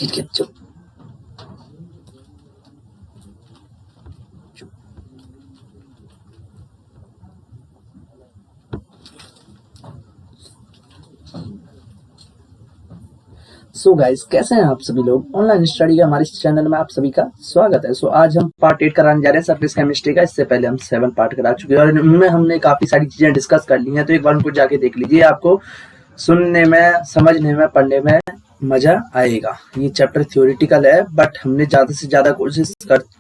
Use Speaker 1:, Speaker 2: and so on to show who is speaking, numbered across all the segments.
Speaker 1: चुप। So guys, कैसे हैं आप सभी लोग। ऑनलाइन स्टडी के हमारे इस चैनल में आप सभी का स्वागत है। आज हम पार्ट 8 कराने जा रहे हैं सरफेस केमिस्ट्री का। इससे पहले हम 7 पार्ट करा चुके हैं और इनमें हमने काफी सारी चीजें डिस्कस कर ली हैं, तो एक बार उनको जाके देख लीजिए। आपको सुनने में, समझने में, पढ़ने में मजा आएगा। ये चैप्टर थ्योरेटिकल है, बट हमने ज्यादा से ज्यादा कोशिश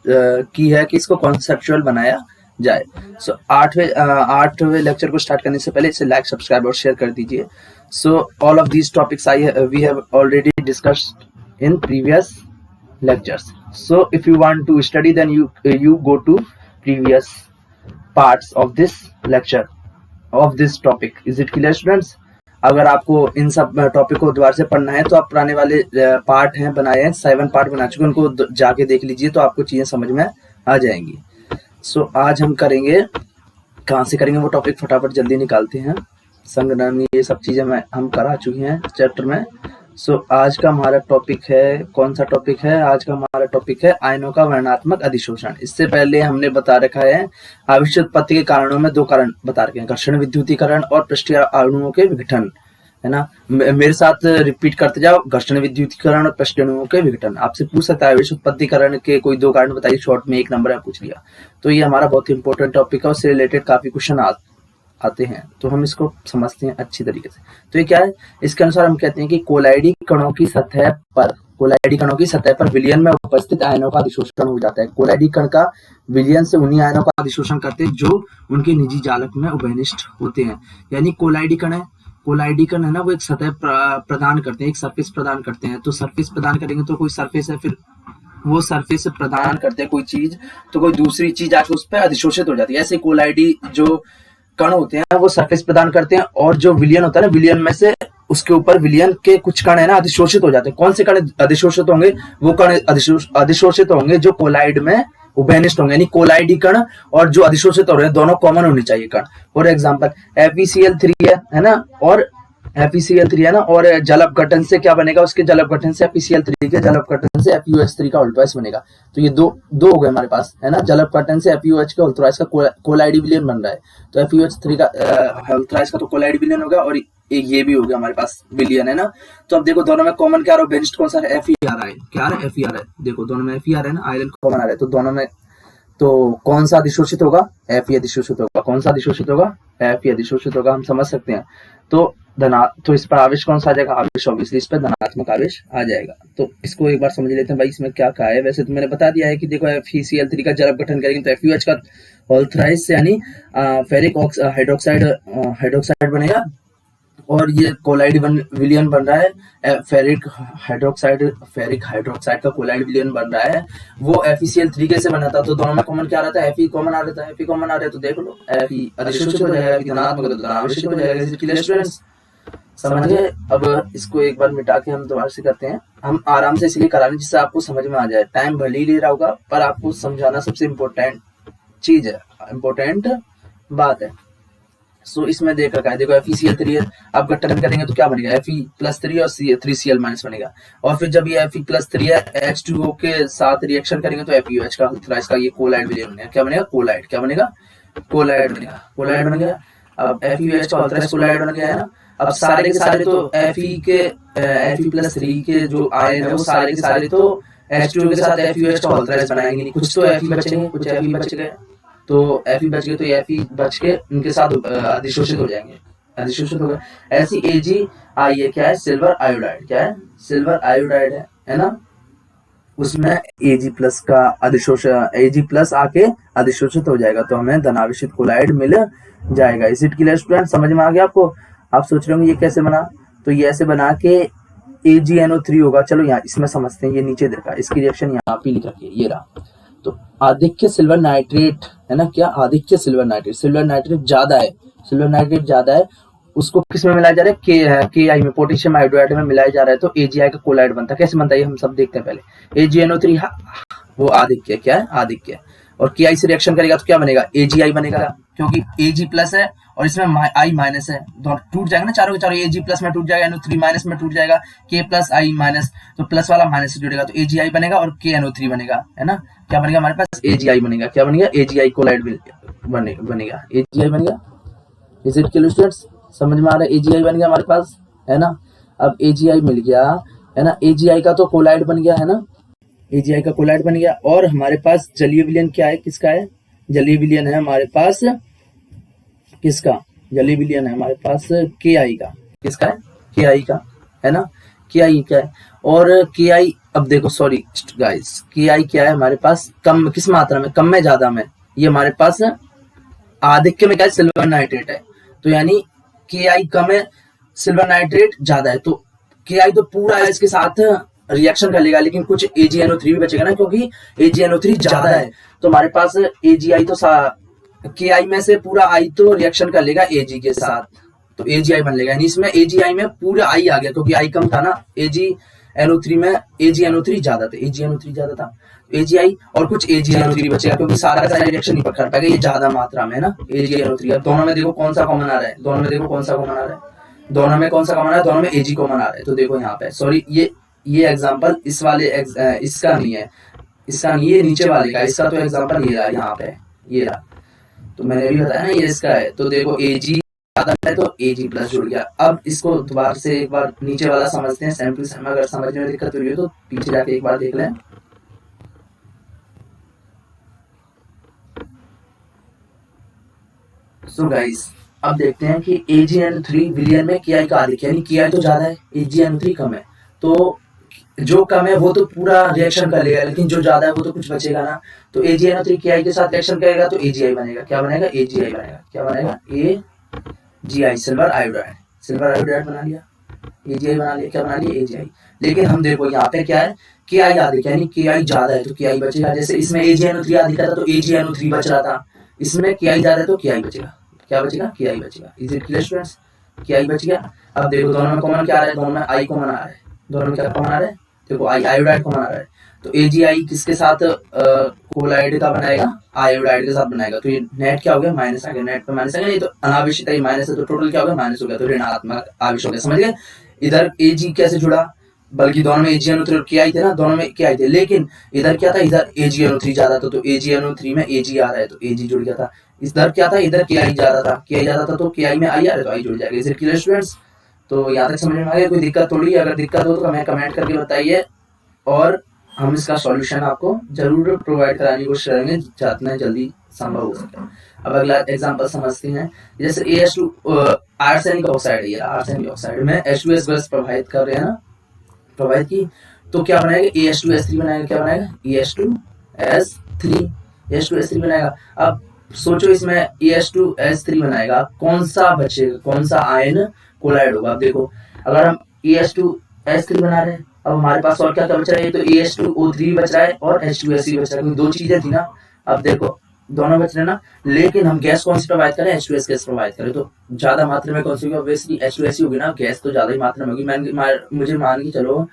Speaker 1: की है कि इसको कॉन्सेप्चुअल बनाया जाए। सो आठवें लेक्चर को स्टार्ट करने से पहले इसे लाइक, सब्सक्राइब और शेयर कर दीजिए। So all of these topics we have already discussed in previous lectures. So if you want to study, then you go to previous parts of this lecture of this topic. Is it clear, students? अगर आपको इन सब topic को दोबारा से पढ़ना है तो आप पुराने वाले पार्ट हैं बनाए हैं, 7 पार्ट बना चुके हैं, उनको जाके देख लीजिए तो आपको चीजें समझ में आ जाएंगी। So आज हम करेंगे, कहाँ से करेंगे वो टॉपिक फटाफट जल्दी निकालते हैं। संगणन, ये सब चीजें हम करा चुके हैं चैप्टर में। आज का हमारा टॉपिक है, कौन सा टॉपिक है? आज का हमारा टॉपिक है आयनों का वर्णनात्मक अधिशोषण। इससे पहले हमने बता रखा है आविष्य उत्पत्ति के कारणों में 2 कारण बता रखे हैं, घर्षण विद्युतीकरण और पृष्ठीय अणुओं के विघटन, है ना। मेरे साथ रिपीट करते जाओ, घर्षण विद्युतीकरण और पृष्ठीय अणुओं के विघटन। आपसे पूछ सकता है आविष्य उत्पत्तिकरण के कोई 2 कारण बताइए, शॉर्ट में 1 नंबर है, पूछ लिया। तो ये हमारा बहुत ही इंपॉर्टेंट टॉपिक है, उससे रिलेटेड काफी क्वेश्चन आते हैं, तो हम इसको समझते हैं अच्छी तरीके से। तो ये क्या है? इसके अनुसार हम कहते हैं कि कोलाइडी कणों की सतह पर विलयन में उपस्थित आयनों का अधिशोषण हो जाता है। कोलाइडी कण का विलयन से उन्हीं आयनों का अधिशोषण करते हैं जो उनके निजी जालक में उभयनिष्ठ होते हैं। यानी कोलाइडी कण है ना, वो एक सतह प्रदान करते हैं, एक सरफेस प्रदान करते हैं। तो सरफेस प्रदान करेंगे तो कोई सरफेस है, फिर वो सरफेस प्रदान करते हैं कोई चीज, तो कोई दूसरी चीज आके उस पर अधिशोषित हो जाती है। ऐसे कोलाइडी जो कण होते हैं वो सरफेस प्रदान करते हैं, और जो विलयन होता है ना, विलयन में से उसके ऊपर विलयन के कुछ कण है ना अधिशोषित हो जाते हैं। कौन से कण अधिशोषित होंगे? वो कण अधिशोषित होंगे जो कोलाइड में उभयनिष्ठ होंगे, यानी कोलाइडी कण और जो अधिशोषित हो रहे हैं दोनों कॉमन होने चाहिए कण। फॉर एग्जांपल FeCl3 है ना, और FeCl3 है ना, और जल अपघटन से क्या बनेगा? उसके जल अपघटन से FeCl3 के जल अपघटन से FeOH3 का उल्ट्राइस बनेगा। तो ये दो हो गए हमारे पास, है ना। जल अपघटन से FeOH का उल्ट्राइस का कोलाइडी विलयन बन रहा है, तो FeOH3 का उल्ट्राइस का तो कोलाइडी विलयन होगा, और ये भी हो गया हमारे पास विलयन, है ना। तो अब देखो दोनों में कॉमन क्या आ रहा है? बेनिस्ट कौन सा है? Fe आ रहा है। क्या आ रहा है? Fe आ रहा है। देखो दोनों में Fe आ रहा है ना, आयरन कॉमन आ रहा है, तो दोनों में तो कौन सा अधिशोषित होगा? Fe अधिशोषित होगा। कौन सा अधिशोषित होगा? Fe अधिशोषित होगा। हम समझ सकते हैं। तो इस पर आवेश कौन सा आ जाएगा? आवेश ऑब्वियसली इस पर धनात्मक आवेश आ जाएगा। तो इसको एक बार समझ लेते हैं भाई, इसमें क्या कहा है। वैसे तो मैंने बता दिया है कि देखो FeCl3 का जल अपघटन करेंगे तो FeOH का होल थ्राइस यानी फेरिक हाइड्रोक्साइड बनेगा, और ये कोलाइड विलयन बन रहा है। फेरिक हाइड्रोक्साइड का कोलाइड विलयन बन रहा है, वो FeCl3 के से बना था। तो दोनों में कॉमन क्या रहता है? Fe कॉमन आ रहा है। Fe कॉमन आ रहा है तो देख लो Fe अधिशोषित हो जाएगा, Fe धनात्मक आवेशित हो जाएगा। क्लियर स्टूडेंट्स, समझ गए? अब इसको एक बार मिटा के हम दोबारा से करते हैं। हम आराम से इसलिए करा रहे हैं जिससे आपको समझ में आ जाए। टाइम भले ही ले रहा होगा, पर आपको समझाना सबसे इम्पोर्टेंट चीज है, इम्पोर्टेंट बात है। इसमें देख रखा है, देखो FeCl3 अब गठन करेंगे तो क्या बनेगा? Fe+3 और 3Cl- बनेगा, और फिर जब ये Fe+3 है H2O के साथ रिएक्शन करेंगे तो FeOH का थ्राइस का ये कोलाइड विलयन बनेगा। क्या बनेगा? कोलाइड। क्या बनेगा? कोलाइड बनेगा। कोलाइड बन गया। अब FeOH का थ्राइस कोलाइड बन गया है ना। अब सारे के सारे तो Fe+3 के जो आयन है वो सारे के सारे तो H2O के साथ FeOH का थ्राइस बनाएंगे नहीं, कुछ तो Fe बचेंगे, कुछ Fe बच गए, तो Fe बच गए, तो Fe बच के उनके साथ अधिशोषित हो जाएंगे, अधिशोषित हो गए। ऐसी Ag ये क्या है? Silver iodide. क्या है? सिल्वर आयोडाइड है ना। उसमें Ag+ का अधिशोषण, Ag+ आके अधिशोषित हो जाएगा, तो हमें धनावेशित कोलाइड मिल जाएगा। इस इट क्लियर स्टूडेंट? समझ में आ गया आपको? आप सोच रहे होंगे ये कैसे बना, तो ये ऐसे बना के AgNO3 होगा। चलो यहाँ इसमें समझते हैं। ये नीचे देखा, इसकी रिएक्शन यहाँ पे लिख रखी है, ये रहा। तो आधिक्य सिल्वर नाइट्रेट है ना, क्या आधिक्य सिल्वर नाइट्रेट ज्यादा है, उसको किस में मिलाया जा रहा है? Ki में, पोटेशियम आयोडाइड में मिलाया जा रहा है, तो Agi का कोलाइड बनता है। कैसे बनता है ये हम सब देखते हैं पहले। AgNO3 वो आधिक्य, क्या है? आधिक्य। और के आई से रिएक्शन करेगा तो क्या बनेगा, AgI बनेगा, क्योंकि Ag प्लस है और इसमें I माइनस है, तो टूट जाएगा ना चारों के चारों, Ag प्लस में टूट जाएगा, NO3 माइनस में टूट जाएगा, K प्लस I माइनस, तो प्लस वाला माइनस से जुड़ेगा तो AgI बनेगा और KNO3 बनेगा, है ना। क्या बनेगा हमारे पास, AgI बनेगा। क्या बनेगा, AgI कोलाइड बनेगा, AgI बनेगा। इज इट क्लियर स्टूडेंट्स, समझ में आ रहा है, AgI बन गया हमारे पास, है ना। अब AgI मिल गया, है ना, AgI का तो कोलाइड बन गया, है ना, AgI का कोलाइड बन गया। और हमारे पास जलीय विलयन क्या है, किसका है, जलीय विलयन है हमारे पास किसका, जलीय विलयन है हमारे पास KI का, किसका है, KI का, है ना, KI क्या है। और KI, अब देखो सॉरी गाइस, KI क्या है हमारे पास, कम किस मात्रा में, कम में ज्यादा में, ये हमारे पास आधिक्य में क्या है, सिल्वर नाइट्रेट है, तो यानी KI कम है, सिल्वर नाइट्रेट ज्यादा है, तो KI तो पूरा इसके साथ रिएक्शन कर लेगा, लेकिन कुछ AgNO3 भी बचेगा ना, क्योंकि AgNO3 ज्यादा है, तो हमारे पास AgI तो KI में से पूरा I तो रिएक्शन कर लेगा Ag के साथ, तो AgI बन लेगा, यानी इसमें AgI में पूरा I आ गया, क्योंकि I कम था ना, AgNO3 में AgNO3 ज्यादा था, AgNO3 ज्यादा था, AgI और कुछ AgNO3 बचेगा, क्योंकि सारा का रिएक्शन नहीं कर पाएगा, ये ज्यादा मात्रा में है ना AgNO3। अब दोनों में देखो कौन सा कॉमन आ रहा है, दोनों में देखो कौन सा कॉमन आ रहा है, दोनों में कौन सा कॉमन आ रहा है, दोनों में Ag कॉमन आ रहा है। तो देखो यहाँ पे सॉरी, ये एग्जांपल इस वाले इसका नहीं है, इसका नहीं, ये नीचे वाले का, इसका तो एग्जांपल ये रहा यहाँ पे, ये रहा, तो मैंने भी बताया ना ये इसका है, तो देखो Ag ज्यादा है तो Ag प्लस जुड़ गया। अब इसको दोबारा से एक बार नीचे वाला समझते हैं, सैंपल से अगर समझने में दिक्कत हो रही है तो पीछे जाके एक बार देख लें। सो गाइस, अब देखते हैं कि AgNO3 विलयन में KI का अधिक, यानी KI तो ज्यादा है, AgNO3 कम है, तो जो कम है वो तो पूरा रिएक्शन कर लेगा, लेकिन जो ज्यादा है वो तो कुछ बचेगा ना, तो AgNO3 KI के साथ रिएक्शन करेगा तो AgI बनेगा। क्या बनेगा, AgI बनेगा। क्या बनेगा, AgI, silver iodide, silver iodide बना लिया, AgI बना लिया, क्या बना लिया, AgI। लेकिन हम देखो यहाँ पे क्या है, KI अधिक, यानी KI ज्यादा है तो KI बचेगा, जैसे इसमें AgNO3 अधिक था तो AgNO3 बच रहा था, इसमें KI ज्यादा है तो KI बचेगा। क्या बचेगा, KI बचेगा। Is it clear students, KI बच गया। अब देखो दोनों में कॉमन क्या आ रहा है, दोनों में I कॉमन आ रहा है, दोनों में क्या कॉमन आ रहा है, देखो आयोडाइड कॉमन आ रहा है, तो AgI किसके साथ कोलाइड का बनाएगा, आयोडाइड के साथ बनाएगा, तो ये नेट क्या हो गया, माइनस आ गया, नेट पे माइनस आ गया, ये तो अनावश्यक है, माइनस है तो टोटल क्या हो गया, माइनस हो गया, तो ऋणात्मक आवेश हो गया, समझ गए। इधर Ag कैसे जुड़ा, बल्कि दोनों में AgNO3 और KI थे ना, दोनों में KI थे, लेकिन इधर क्या था, इधर AgNO3 ज्यादा था तो AgNO3 में Ag आ रहा है तो Ag जुड़ गया था। इधर क्या था, इधर KI ज्यादा था, KI ज्यादा था तो KI में I आ रहा है तो I जुड़ जाएगा। इसे क्लियर स्टूडेंट्स, तो यहाँ तक समझ में आ गया, कोई दिक्कत थोड़ी, अगर दिक्कत हो तो हमें कमेंट करके बताइए और हम इसका सॉल्यूशन आपको जरूर प्रोवाइड कराने की कोशिश करेंगे जितना जल्दी संभव हो सके। अब अगला एग्जांपल समझते हैं, जैसे AS2 आर्सेनिक ऑक्साइड, ये आर्सेनिक ऑक्साइड में H2S गैस प्रवाहित कर रहे हैं ना, प्रवाहित की, तो क्या बनाएगा, AS2S3 बनाएगा। क्या बनाएगा, AS2S3 बनाएगा। अब सोचो इसमें AS2S3 बनाएगा, कौन सा बचेगा, कौन सा आयन कोलाइड होगा। अब देखो अगर हम AS2S3 बना रहे हैं, अब हमारे पास और क्या क्या बच रहा है, तो AS2O3 बच रहा है और H2SC बच रहा है, दो चीजें थी ना। अब देखो दोनों बच रहे ना, लेकिन हम गैस कौन सी प्रोवाइड करें, H2S गैस प्रोवाइड करें, तो ज्यादा मात्रा में कौन सी होगी, ऑब्वियसली H2SC होगी ना, गैस तो ज्यादा ही मात्रा में होगी। मुझे मान के चलो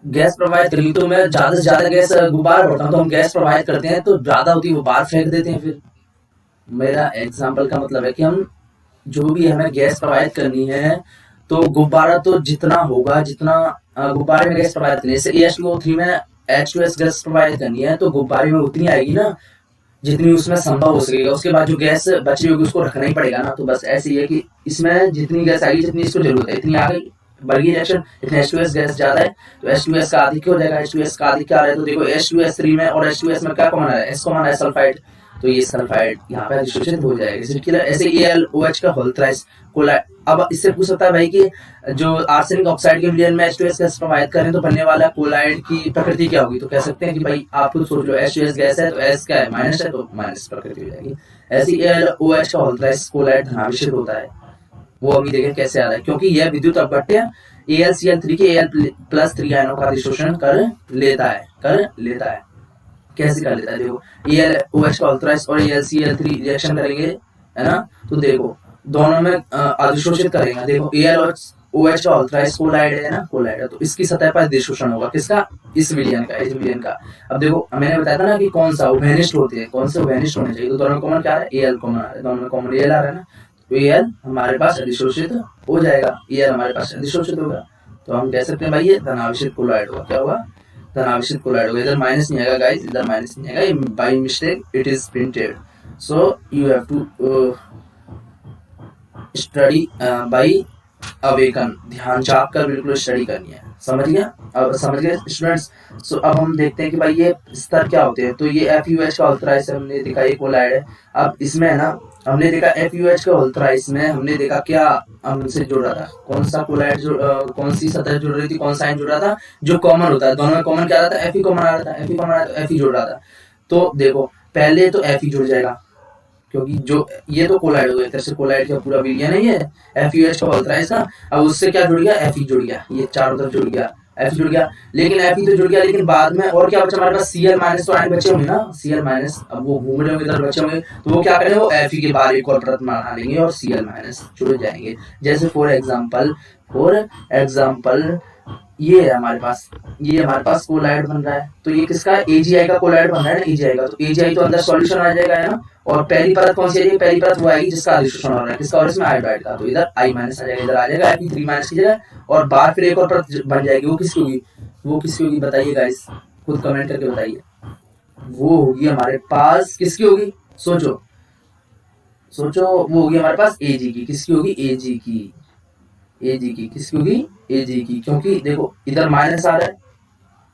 Speaker 1: गैस प्रोवाइड करी तो मैं ज्यादा से ज्यादा गैस गुब्बारा भरता हूँ, तो हम गैस प्रोवाइड करते हैं तो ज्यादा होती है वो बाहर फेंक देते हैं। फिर मेरा एग्जाम्पल का मतलब है कि हम जो भी हमें गैस प्रोवाइड करनी है तो गुब्बारा तो जितना होगा, जितना गुब्बारे में गैस प्रोवाइड करनी है, जैसे AS2O3 में H2S गैस प्रोवाइड करनी है तो गुब्बारे में उतनी आएगी ना जितनी उसमें संभव हो सकेगा, उसके बाद जो गैस बची होगी उसको रखना ही पड़ेगा ना। तो बस ऐसे ही है कि इसमें जितनी गैस आएगी, जितनी इसको जरूरत है इतनी आ गई, बढ़ गई रिएक्शन, इतने H2S गैस ज्यादा है तो H2S का अधिक हो जाएगा। H2S का अधिक क्या आ रहा है, तो देखो H2S3 में और H2S में क्या कॉमन है, S कॉमन है, सल्फाइड, तो ये सल्फाइड यहाँ पे अधिशोषित हो जाएगा। ऐसे AlOH का होल थ्राइस कोलाइड। अब इससे पूछ सकता है भाई कि जो आर्सेनिक ऑक्साइड के विलयन में H2S गैस प्रोवाइड करें तो बनने वाला कोलाइड की प्रकृति क्या होगी, तो कह सकते हैं कि भाई आप खुद सोच लो, H2S गैस है तो S क्या है, माइनस है, तो माइनस प्रकृति हो जाएगी। ऐसे AlOH का होल थ्राइस कोलाइड धनाभिषेक होता है, वो अभी देखें कैसे आ रहा है, क्योंकि यह विद्युत अपघट्य AlCl3 के Al+3 आयनों का अधिशोषण कर लेता है। कैसे कर लेता है, देखो AlOH का होल थ्राइस और AlCl3 रिएक्शन करेंगे, है ना, तो देखो दोनों में अधिशोषित करेंगे। देखो OH का ऑल्ट्राइज कोलाइड है ना, कोलाइड है, तो इसकी सतह पर अधिशोषण होगा किसका, इस विलयन का। अब देखो मैंने बताया था ना कि कौन सा वेनिस्ट होते हैं, कौन से वेनिस्ट होने चाहिए, तो दोनों कॉमन क्या है, Al कॉमन आ रहा है, दोनों में कॉमन Al आ रहा है ना, तो Al हमारे पास अधिशोषित हो जाएगा, Al हमारे पास अधिशोषित होगा, तो हम कह सकते हैं भाई ये धनावेशित कोलाइड होगा। क्या होगा, धनावेशित कोलाइड होगा। इधर माइनस नहीं आएगा गाइस, इधर माइनस नहीं आएगा, by mistake it is printed, so you have to study by awaken, ध्यान चाप कर बिल्कुल स्टडी करनी है, समझ गया। अब समझ गए स्टूडेंट्स। सो अब हम देखते हैं कि भाई ये स्तर क्या होते हैं, तो ये FUH का ऑल्ट्राइज हमने देखा, ये कोलाइड है। अब इसमें है ना हमने देखा FUH का ऑल्ट्राइज में हमने देखा क्या हमसे जुड़ रहा था, कौन सा कोलाइड कौन सी सतह जुड़ रही थी, कौन सा आयन जुड़ रहा था, जो कॉमन होता है, दोनों में कॉमन क्या रहा था, Fe कॉमन आ रहा था, Fe कॉमन आ रहा था, Fe जुड़ रहा था। तो देखो पहले तो Fe जुड़ जाएगा, क्योंकि जो ये तो कोलाइड हो गया, तरह से कोलाइड का पूरा विलयन है ये FUH का ऑल्ट्राइज था। अब उससे क्या जुड़ गया, Fe जुड़ गया, ये चारों तरफ जुड़ गया, F जुड़ गया, लेकिन Fe तो जुड़ गया, लेकिन बाद में और क्या बचा हमारे पास, Cl माइनस, तो आयन बचे होंगे ना, Cl माइनस, अब वो घूम रहे होंगे इधर बचे होंगे, तो वो क्या करेंगे, वो Fe के बाहर एक और परत बना लेंगे और Cl माइनस जुड़ जाएंगे। जैसे फॉर एग्जाम्पल ये है हमारे पास, ये हमारे पास कोलाइड बन रहा है, तो ये किसका है, AgI का कोलाइड बन रहा है ना, AgI का, तो AgI तो अंदर सॉल्यूशन आ जाएगा है ना, और पहली परत कौन सी आएगी, पहली परत वो आएगी जिसका अधिशोषण हो रहा है किसका, और इसमें आयोडाइड का, तो इधर I माइनस आ जाएगा, इधर आ जाएगा Fe3 माइनस की जगह, और बाहर फिर एक और परत बन जाएगी, वो किसकी होगी, वो किसकी होगी बताइए गाइस, खुद कमेंट करके बताइए, वो होगी हमारे पास किसकी होगी, सोचो सोचो, वो होगी हमारे पास Ag की, किसकी होगी, Ag की, किसकी होगी, Ag की, क्योंकि देखो इधर माइनस आ रहा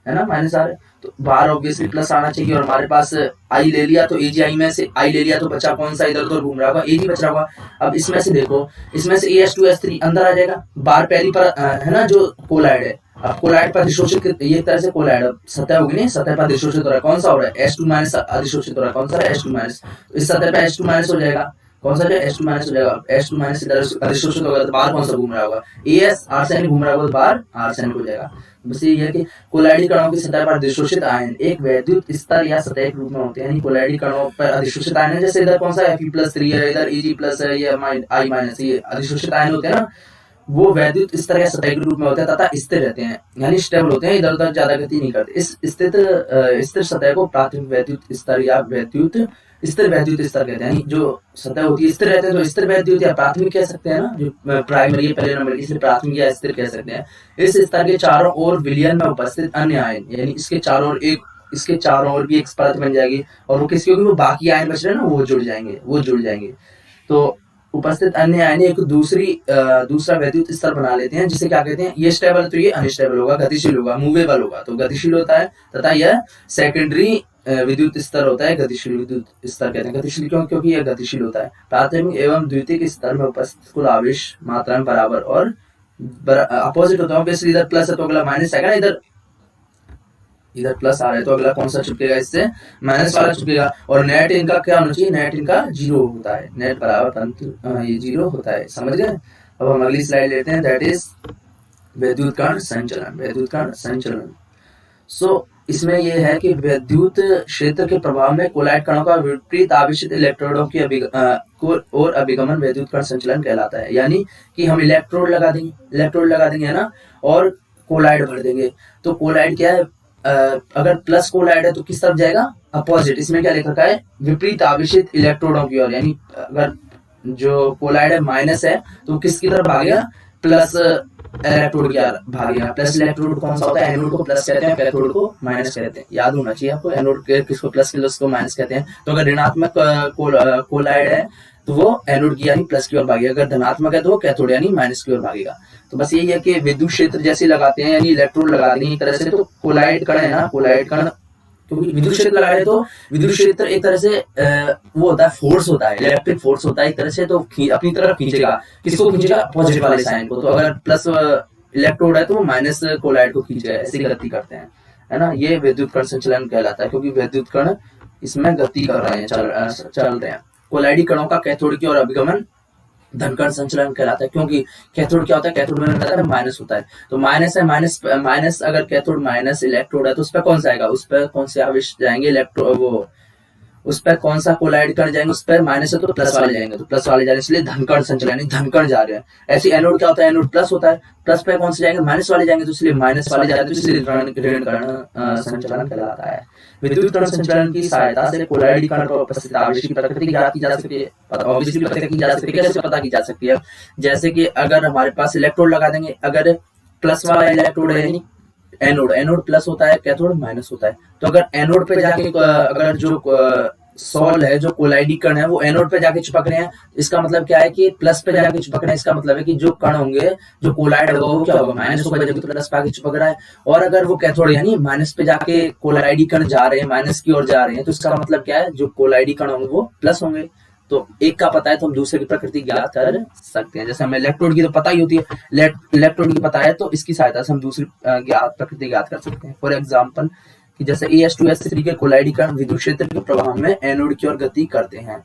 Speaker 1: है ना, माइनस आ रहा है, तो बाहर ऑब्वियसली प्लस आना चाहिए, और हमारे पास I ले लिया, तो AgI में से I ले लिया, तो बचा कौन सा, इधर उधर घूम रहा होगा, Ag बच रहा होगा। अब इसमें से देखो, इसमें से AH2S3 अंदर आ जाएगा, बाहर पहली पर है ना जो कोलाइड है, अब कोलाइड पर अधिशोषित, ये तरह से कोलाइड सतह होगी नहीं, सतह पर अधिशोषित हो रहा है, कौन सा हो रहा है, H2 माइनस अधिशोषित हो रहा है, कौन सा है, H2 माइनस, इस सतह पे H2 माइनस हो जाएगा, कौन सा है, H2 माइनस हो जाएगा, H2 माइनस इधर अधिशोषित होगा, तो बाहर कौन सा घूम रहा होगा, AS आर्सेनिक घूम रहा होगा, तो बाहर आर्सेनिक हो जाएगा। बस ये है कि कोलाइडी कणों की सतह पर अधिशोषित आयन एक वैद्युत स्तर या सतह के रूप में होते हैं, यानी कोलाइडी कणों पर अधिशोषित आयन है, जैसे इधर कौन सा Fe+3 है, इधर Ag+ है, ये I माइनस, ये अधिशोषित आयन होते हैं ना, वो वैद्युत स्तर या सतह के रूप में होते हैं तथा स्थिर रहते हैं, यानी स्टेबल होते हैं, इधर उधर ज्यादा गति नहीं करते। इस स्थिर सतह को प्राथमिक वैद्युत स्तर या स्थिर वैद्युत स्तर कहते हैं, यानी जो सतह होती है स्थिर रहते हैं तो स्थिर वैद्युत या प्राथमिक कह सकते हैं ना, जो प्राइमरी है पहले नंबर की, इसलिए प्राथमिक या स्थिर कह सकते हैं। इस स्तर के चारों ओर विलयन में उपस्थित अन्य आयन, यानी इसके चारों ओर भी एक परत बन जाएगी, और वो किसकी होगी, वो बाकी आयन बच रहे हैं ना, वो जुड़ जाएंगे, तो उपस्थित अन्य आयन एक दूसरा वैद्युत स्तर बना लेते हैं, जिसे क्या कहते हैं, ये स्टेबल, तो ये अनस्टेबल होगा, गतिशील होगा, मूवेबल होगा, तो गतिशील होता है, तथा यह सेकेंडरी विद्युत स्तर होता है, गतिशील विद्युत स्तर कहते हैं। गतिशील क्यों, क्योंकि यह गतिशील होता है। प्राथमिक एवं द्वितीयक स्तर में उपस्थित कुल आवेश मात्रा में बराबर और अपोजिट होता है, इधर प्लस है तो अगला माइनस आएगा, इधर प्लस आ रहा है तो अगला कौन सा चिपकेगा, इससे माइनस वाला चिपकेगा, और नेट इनका क्या होना चाहिए, नेट इनका 0 होता है, नेट बराबर परंतु ये 0 होता है, समझ गए। अब हम अगली स्लाइड लेते हैं, दैट इज विद्युत कण संचलन। सो इसमें यह है कि विद्युत क्षेत्र के प्रभाव में कोलाइड कणों का विपरीत आवेशित इलेक्ट्रोडों की और अभिगमन विद्युत कण संचलन कहलाता है, यानी कि हम इलेक्ट्रोड लगा देंगे है ना, और कोलाइड भर देंगे, तो कोलाइड क्या है, अगर प्लस कोलाइड है तो किस तरफ जाएगा, अपोजिट, इसमें क्या लिख रखा है, विपरीत आवेशित इलेक्ट्रोडों की ओर, यानी अगर जो कोलाइड है माइनस है तो किसकी तरफ भागेगा, प्लस इलेक्ट्रोड की ओर भागेगा। प्लस इलेक्ट्रोड कौन सा होता है, एनोड को प्लस कहते हैं, कैथोड को माइनस कहते हैं, याद होना चाहिए आपको, एनोड किसको प्लस को माइनस कहते हैं। तो अगर ऋणात्मक कोलाइड है तो वो एनोड की यानी प्लस की ओर भागेगा, अगर धनात्मक है तो वो कैथोड यानी माइनस की ओर भागेगा। तो बस यही है कि विद्युत क्षेत्र जैसे लगाते हैं, यानी इलेक्ट्रोड लगा देंगे एक तरह से, तो कोलाइड कण है ना, कोलाइड कण, क्योंकि विद्युत क्षेत्र लगाए तो विद्युत क्षेत्र एक तरह से वो होता है, फोर्स होता है, इलेक्ट्रिक फोर्स होता है एक तरह से, तो अपनी तरफ खींचेगा, किसको खींचेगा, पॉजिटिव वाले साइन को। तो अगर प्लस इलेक्ट्रोड है तो वो माइनस कोलाइड को खींचेगा, ऐसी गति करते हैं, है ना, ये विद्युत कण संचलन कहलाता है, क्योंकि विद्युत कण इसमें गति कर रहे हैं, चल रहे हैं। कोलाइडी कणों का कैथोड की ओर अभिगमन धनकण संचलन कहलाता है, क्योंकि कैथोड क्या होता है, कैथोड में बताया माइनस होता है, तो माइनस है, माइनस अगर कैथोड माइनस इलेक्ट्रोड है तो उस पर कौन सा आएगा, उस पर कौन से आवेश जाएंगे, उस पर कौन सा कोलाइड कण जाएंगे, उस पर माइनस है तो प्लस वाले जाएंगे, तो प्लस वाले जा रहे हैं इसलिए धन कण संचलन यानी धन कण जा रहे हैं। ऐसे एनोड क्या होता है, एनोड प्लस होता है, प्लस पे कौन से जाएंगे, माइनस वाले जाएंगे, तो इसलिए माइनस वाले जा रहे हैं, तो इसलिए ऋण कण संचलन कहलाता है। विद्युत कण संचलन की सहायता से कोलाइड कण पर उपस्थित आवेश की प्रकृति ज्ञात की जा सकती है, ऑब्वियसली पता की जा सकती है। कैसे पता की जा सकती है, जैसे कि अगर हमारे पास इलेक्ट्रोड लगा देंगे, अगर प्लस वाला इलेक्ट्रोड है यानी एनोड, एनोड प्लस होता है, कैथोड माइनस होता है, तो अगर एनोड पे जाके अगर जो सॉल है, जो कोलाइडी कण है, वो एनोड पे जाके चिपक रहे हैं, इसका मतलब क्या है कि प्लस पे जाके चिपक रहे हैं, इसका मतलब है कि जो कण होंगे, जो कोलाइड होगा वो क्या होगा, माइनस होगा, जबकि प्लस पे आके चिपक रहा है। और अगर वो कैथोड यानी माइनस पे जाके कोलाइडी कण जा रहे हैं, माइनस की ओर जा रहे हैं, तो इसका मतलब क्या है, जो कोलाइडी कण होंगे वो प्लस होंगे। तो एक का पता है तो हम दूसरे की प्रकृति ज्ञात कर सकते हैं। जैसे हमें इलेक्ट्रोड की तो पता ही होती है, इलेक्ट्रोड की पता है तो इसकी सहायता से हम दूसरी प्रकृति ज्ञात कर सकते हैं। फॉर एग्जाम्पल कि जैसे AS2S3 के कोलाइडी कण विद्युत क्षेत्र के प्रभाव में एनोड की ओर गति करते हैं,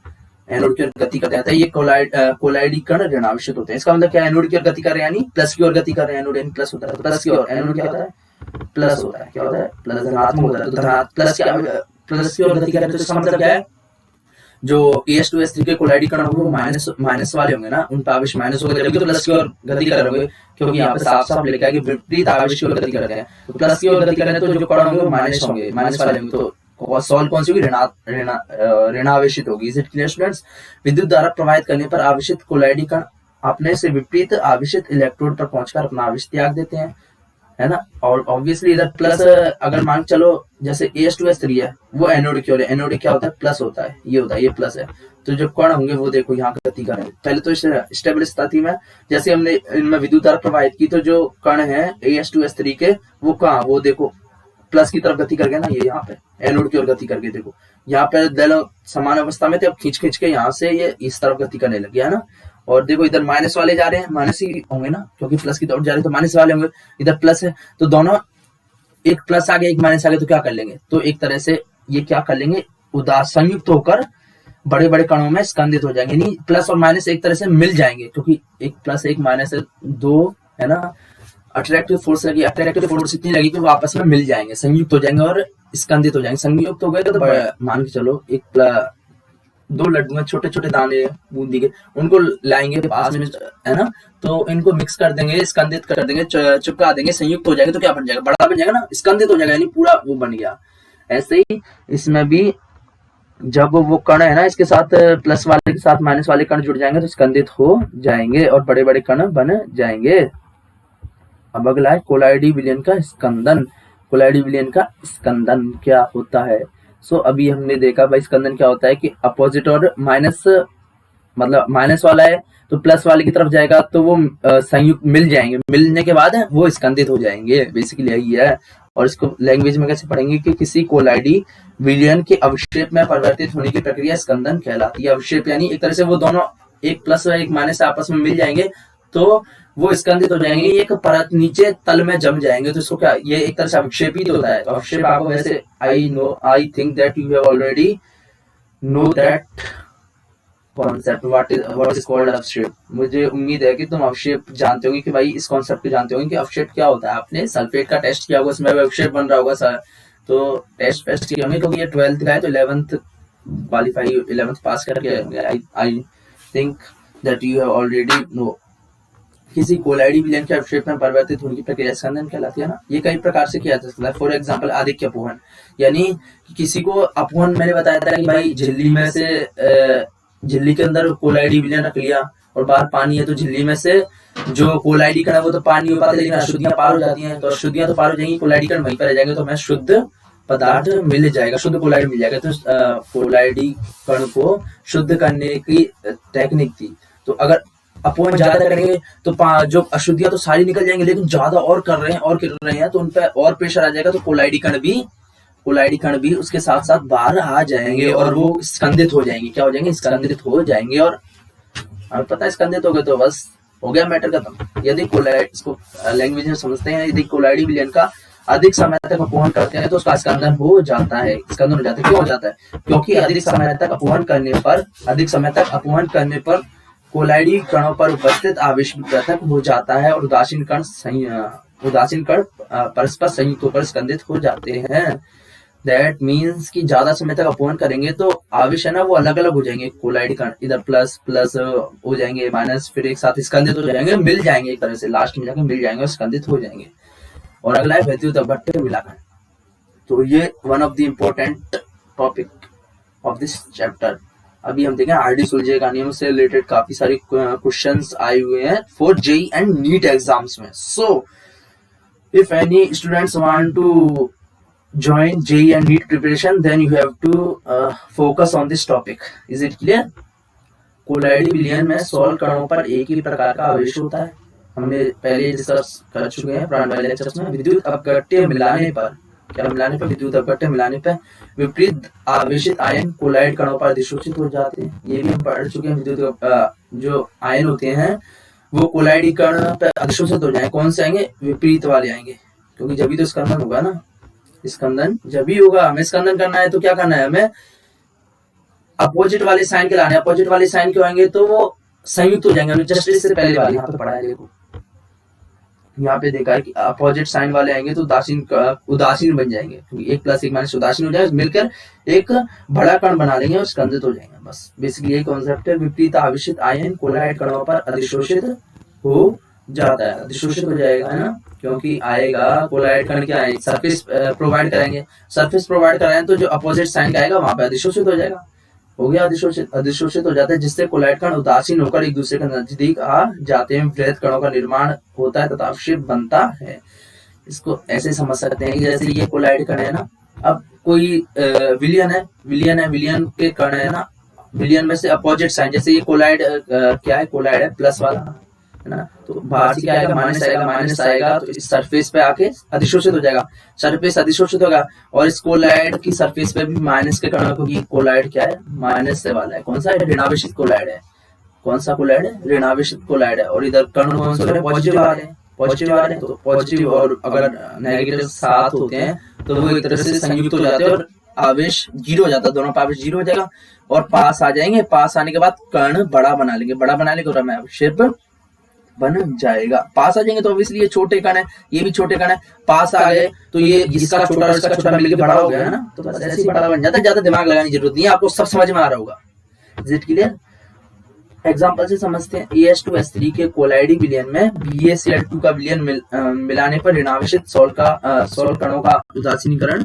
Speaker 1: एनोड की ओर गति करते हैं, ये कोलाइडी कण ऋणावेशित होते हैं। इसका मतलब क्या है, एनोड की ओर गति कर रहे हैं यानी प्लस की ओर गति कर रहे हैं, एनोड यानी प्लस होता है, तो प्लस की ओर एनोड क्या होता है, प्लस होता है, क्या होता है, प्लस धनात्मक होता है, तो प्लस की ओर गति कर रहे हैं, तो इसका मतलब क्या है, जो AS2S3 के कोलाइडी कण होंगे वो माइनस वाले होंगे ना, उन पर आवेश माइनस होगा, जबकि तो प्लस की ओर गति कर रहे होंगे, क्योंकि यहाँ पे साफ साफ लिखा है कि विपरीत आवेश की ओर गति कर रहे हैं। तो प्लस की ओर गति कर रहे हैं तो जो कण होंगे वो माइनस होंगे, माइनस वाले होंगे, तो सॉल्व कौन सी होगी, ऋणावेशित होगी। Is it clear students? विद्युत धारा प्रवाहित करने पर आवेशित कोलाइडी कण अपने से विपरीत आवेशित इलेक्ट्रोड पर पहुंचकर अपना आवेश त्याग देते हैं, है ना। और ऑब्वियसली इधर प्लस, अगर मान चलो जैसे AS2S3 है वो एनोड की ओर है, एनोड क्या होता है, प्लस होता है, ये होता है, ये प्लस है, तो जो कण होंगे वो देखो यहाँ गति कर रहे हैं। पहले तो स्टेबलिश थी में, जैसे हमने इनमें विद्युत धारा प्रवाहित की, तो जो कण है AS2S3 के वो कहाँ, वो देखो प्लस की तरफ गति करके ना, ये यहाँ पे एनोड की ओर गति करके देखो, यहाँ पे दल समान अवस्था में थे, अब खींच के यहाँ से ये इस तरफ गति करने लग गया, है ना। और देखो इधर माइनस वाले जा रहे हैं, माइनस ही होंगे ना, क्योंकि प्लस की तरफ जा रहे हैं तो माइनस वाले होंगे, इधर प्लस है, तो दोनों एक प्लस आ गया एक माइनस आ गया, तो क्या कर लेंगे, तो एक तरह से ये क्या कर लेंगे, संयुक्त होकर बड़े बड़े कणों में स्कंदित हो जाएंगे, यानी प्लस और माइनस एक तरह से मिल जाएंगे, क्योंकि एक प्लस एक माइनस है, दो, है ना, अट्रैक्टिव फोर्स लगी, अट्रैक्टिव फोर्स इतनी लगी कि वो आपस में मिल जाएंगे, संयुक्त हो जाएंगे और स्कंदित हो जाएंगे। संयुक्त हो गए तो मान के चलो एक दो लड्डू में छोटे छोटे दाने बूंदी के, उनको लाएंगे पास में, है ना, तो इनको मिक्स कर देंगे, स्कंदित कर देंगे, चिपका देंगे, संयुक्त हो जाएगा, तो क्या बन जाएगा, बड़ा बन जाएगा ना, स्कंदित हो जाएगा, यानी पूरा वो बन गया। ऐसे ही इसमें भी जब वो कण है ना, इसके साथ प्लस वाले के साथ माइनस वाले कण जुड़ जाएंगे तो स्कंदित हो जाएंगे और बड़े बड़े कण बन जाएंगे। अब अगला है कोलाइडी विलयन का स्कंदन। कोलाइडी विलयन का स्कंदन क्या होता है? सो अभी हमने देखा भाई स्कंदन क्या होता है कि अपोजिट और माइनस, मतलब माइनस वाला है तो प्लस वाले की तरफ जाएगा तो वो संयुक्त मिल जाएंगे, मिलने के बाद वो स्कंदित हो जाएंगे, बेसिकली यही है। और इसको लैंग्वेज में कैसे पढ़ेंगे कि किसी कोलाइडी विलयन के अवक्षेप में परिवर्तित होने की प्रक्रिया स्कंदन कहलाती है। अवक्षेप यानी एक तरह से वो दोनों एक प्लस और एक माइनस आपस में मिल जाएंगे तो वो स्कंदित हो जाएंगे, एक परत नीचे तल में जम जाएंगे, तो इसको क्या, ये एक तरह से अवक्षेप ही होता है। तो अवक्षेप आपको वैसे I think that you have already know that concept what is called अवक्षेप। मुझे उम्मीद है कि तुम अवक्षेप जानते होंगे कि भाई इस कॉन्सेप्ट को जानते होंगे कि अवक्षेप क्या होता है। आपने सल्फेट का टेस्ट किया होगा, उसमें अवक्षेप बन रहा होगा सर, तो टेस्ट किया होंगे क्योंकि ये 12th का है तो 11th क्वालिफाई 11th पास करके आई think that you have already no. किसी कोलाइडी विलयन के अवक्षेप में परिवर्तित होने की प्रक्रिया स्कंदन कहलाती है ना। ये कई प्रकार से किया जा सकता है। फॉर एग्जांपल आधिक्य अपवहन, यानी किसी को अपवहन, मैंने बताया था कि भाई झिल्ली में से झिल्ली के अंदर कोलाइडी विलयन रख लिया और बाहर पानी है तो झिल्ली में से जो कोलाइडी कण है वो तो पानी हो पाता है, लेकिन अशुद्धियां पार हो जाती हैं, तो अशुद्धियां तो पार हो जाएंगी, कोलाइडी कण वहीं पर रह जाएंगे, तो हमें शुद्ध पदार्थ मिल जाएगा, शुद्ध कोलाइड मिल जाएगा। तो कोलाइडी कण को शुद्ध करने की टेक्निक थी। तो अगर अपवहन ज्यादा करेंगे तो जो अशुद्धियां तो सारी निकल जाएंगी, लेकिन ज्यादा और कर रहे हैं तो उन पर और प्रेशर आ जाएगा, तो कोलाइडी कण भी उसके साथ साथ बाहर आ जाएंगे और वो स्कंदित हो जाएंगे। क्या हो जाएंगे? स्कंदित हो जाएंगे। और पता है स्कंदित हो गए तो बस हो गया मैटर खत्म। यदि कोलाइड, इसको लैंग्वेज में समझते हैं, यदि कोलाइडी विलयन का अधिक समय तक अपवहन करते हैं तो उसका स्कंदन हो जाता है। स्कंदन हो जाता है, क्यों हो जाता है? क्योंकि अधिक समय तक अपवहन करने पर कोलाइडी कणों पर उपस्थित आवेश पृथक हो जाता है और उदासीन कण परस्पर संयुक्त होकर स्कंदित हो जाते हैं। दैट मीन्स कि ज्यादा समय तक अपवन करेंगे तो आवेश है ना वो अलग अलग हो जाएंगे, कोलाइड कण इधर प्लस प्लस हो जाएंगे, माइनस फिर एक साथ स्कंदित हो जाएंगे, मिल जाएंगे एक तरह से, लास्ट में जाकर मिल जाएंगे और स्कंदित हो जाएंगे। और अगला है विद्युत अपघट्य मिलाकरण। तो ये one of the important topic of this chapter. अभी हम देखें आरडी सुलझे का नियम से रिलेटेड काफी सारे क्वेश्चंस आए हुए हैं for JEE and NEET exams में। So if any students want to join JEE and NEET preparation, then you have to focus on this topic. Is it clear? कोलाइडी विलयन में सॉल्व कणों पर एक ही प्रकार का आवेश होता है, हमने पहले डिस्कस कर चुके हैं पुराने वाले लेक्चर्स में। विद्युत अपघट्य मिलाने पर, क्या मिलाने पर? विद्युत अपघट्य मिलाने पर विपरीत आवेशित आयन कोलाइड कणों पर अधिशोषित हो जाते हैं। ये भी हम पढ़ चुके हैं। विद्युत जो आयन होते हैं वो कोलाइडी कण पर अधिशोषित हो जाएंगे। कौन से आएंगे? विपरीत वाले आएंगे, क्योंकि जब भी तो स्कंदन होगा ना, स्कंदन जब भी होगा, हमें स्कंदन करना है तो क्या करना है? हमें अपोजिट वाले साइन के लाने। अपोजिट वाले साइन क्यों आएंगे? तो वो संयुक्त हो जाएंगे। हमने जस्ट इससे पहले वाले यहाँ पे पढ़ा है, देखो यहाँ पे देखा है कि अपोजिट साइन वाले आएंगे तो उदासीन बन जाएंगे, क्योंकि 1 + 1 - उदासीन हो जाएगा, मिलकर एक बड़ा कण बना लेंगे और स्कंदित हो जाएंगे। बस बेसिकली यही कॉन्सेप्ट है। विपरीत आवेशित आयन कोलाइड कणों पर अधिशोषित हो जाता है, अधिशोषित हो जाएगा, है ना, क्योंकि आएगा कोलाइड कण क्या है? सरफेस प्रोवाइड कराएंगे। सरफेस प्रोवाइड कराएंगे तो जो अपोजिट साइन का आएगा वहां पे अधिशोषित हो जाएगा। हो गया अधिशोषित हो जाता है, जिससे कोलाइड कण उदासीन होकर एक दूसरे के नजदीक आ जाते हैं। वृहद कणों का निर्माण होता है तथा अवक्षेप बनता है। इसको ऐसे समझ सकते हैं कि जैसे ये कोलाइड कण है ना, अब कोई विलियन है, विलियन के कण है ना, विलियन में से अपोजिट साइन, जैसे ये कोलाइड क्या है? कोलाइड है प्लस वाला, है ना, तो बाहर से क्या आएगा? माइनस आएगा तो इस सरफेस पे आके अधिशोषित हो जाएगा। सरफेस अधिशोषित होगा और इस कोलाइड की सरफेस पे भी माइनस के कणों को, कोलाइड क्या है? माइनस से वाला है। कौन सा है? ऋणावेशित कोलाइड है। कौन सा कोलाइड है? ऋणावेशित कोलाइड है। और इधर कण कौन से? पॉजिटिव आ रहे हैं। तो पॉजिटिव और अगर नेगेटिव साथ होते हैं तो वो एक तरह से संयुक्त हो जाते हैं और आवेश 0 हो जाता है। दोनों का आवेश 0 हो जाएगा और पास आ जाएंगे। पास आने के बाद कण बड़ा बना लेंगे और हमें अवक्षेप बन जाएगा। पास आ जाएंगे तो ऑब्वियसली ये छोटे कण है, ये भी छोटे कण है। पास आ गए तो ये इसका छोटा और इसका छोटा मिलकर बड़ा हो गया, है ना, तो बस ऐसे ही बड़ा बन जाता है। ज्यादा दिमाग लगाने की जरूरत नहीं है, आपको सब समझ में आ रहा होगा। Is it clear? एग्जांपल से समझते हैं। AS2S3 के कोलाइडी विलयन में BaCl2 का विलयन मिलाने पर ऋणावेशित सॉल्ट कणों का उदासीनीकरण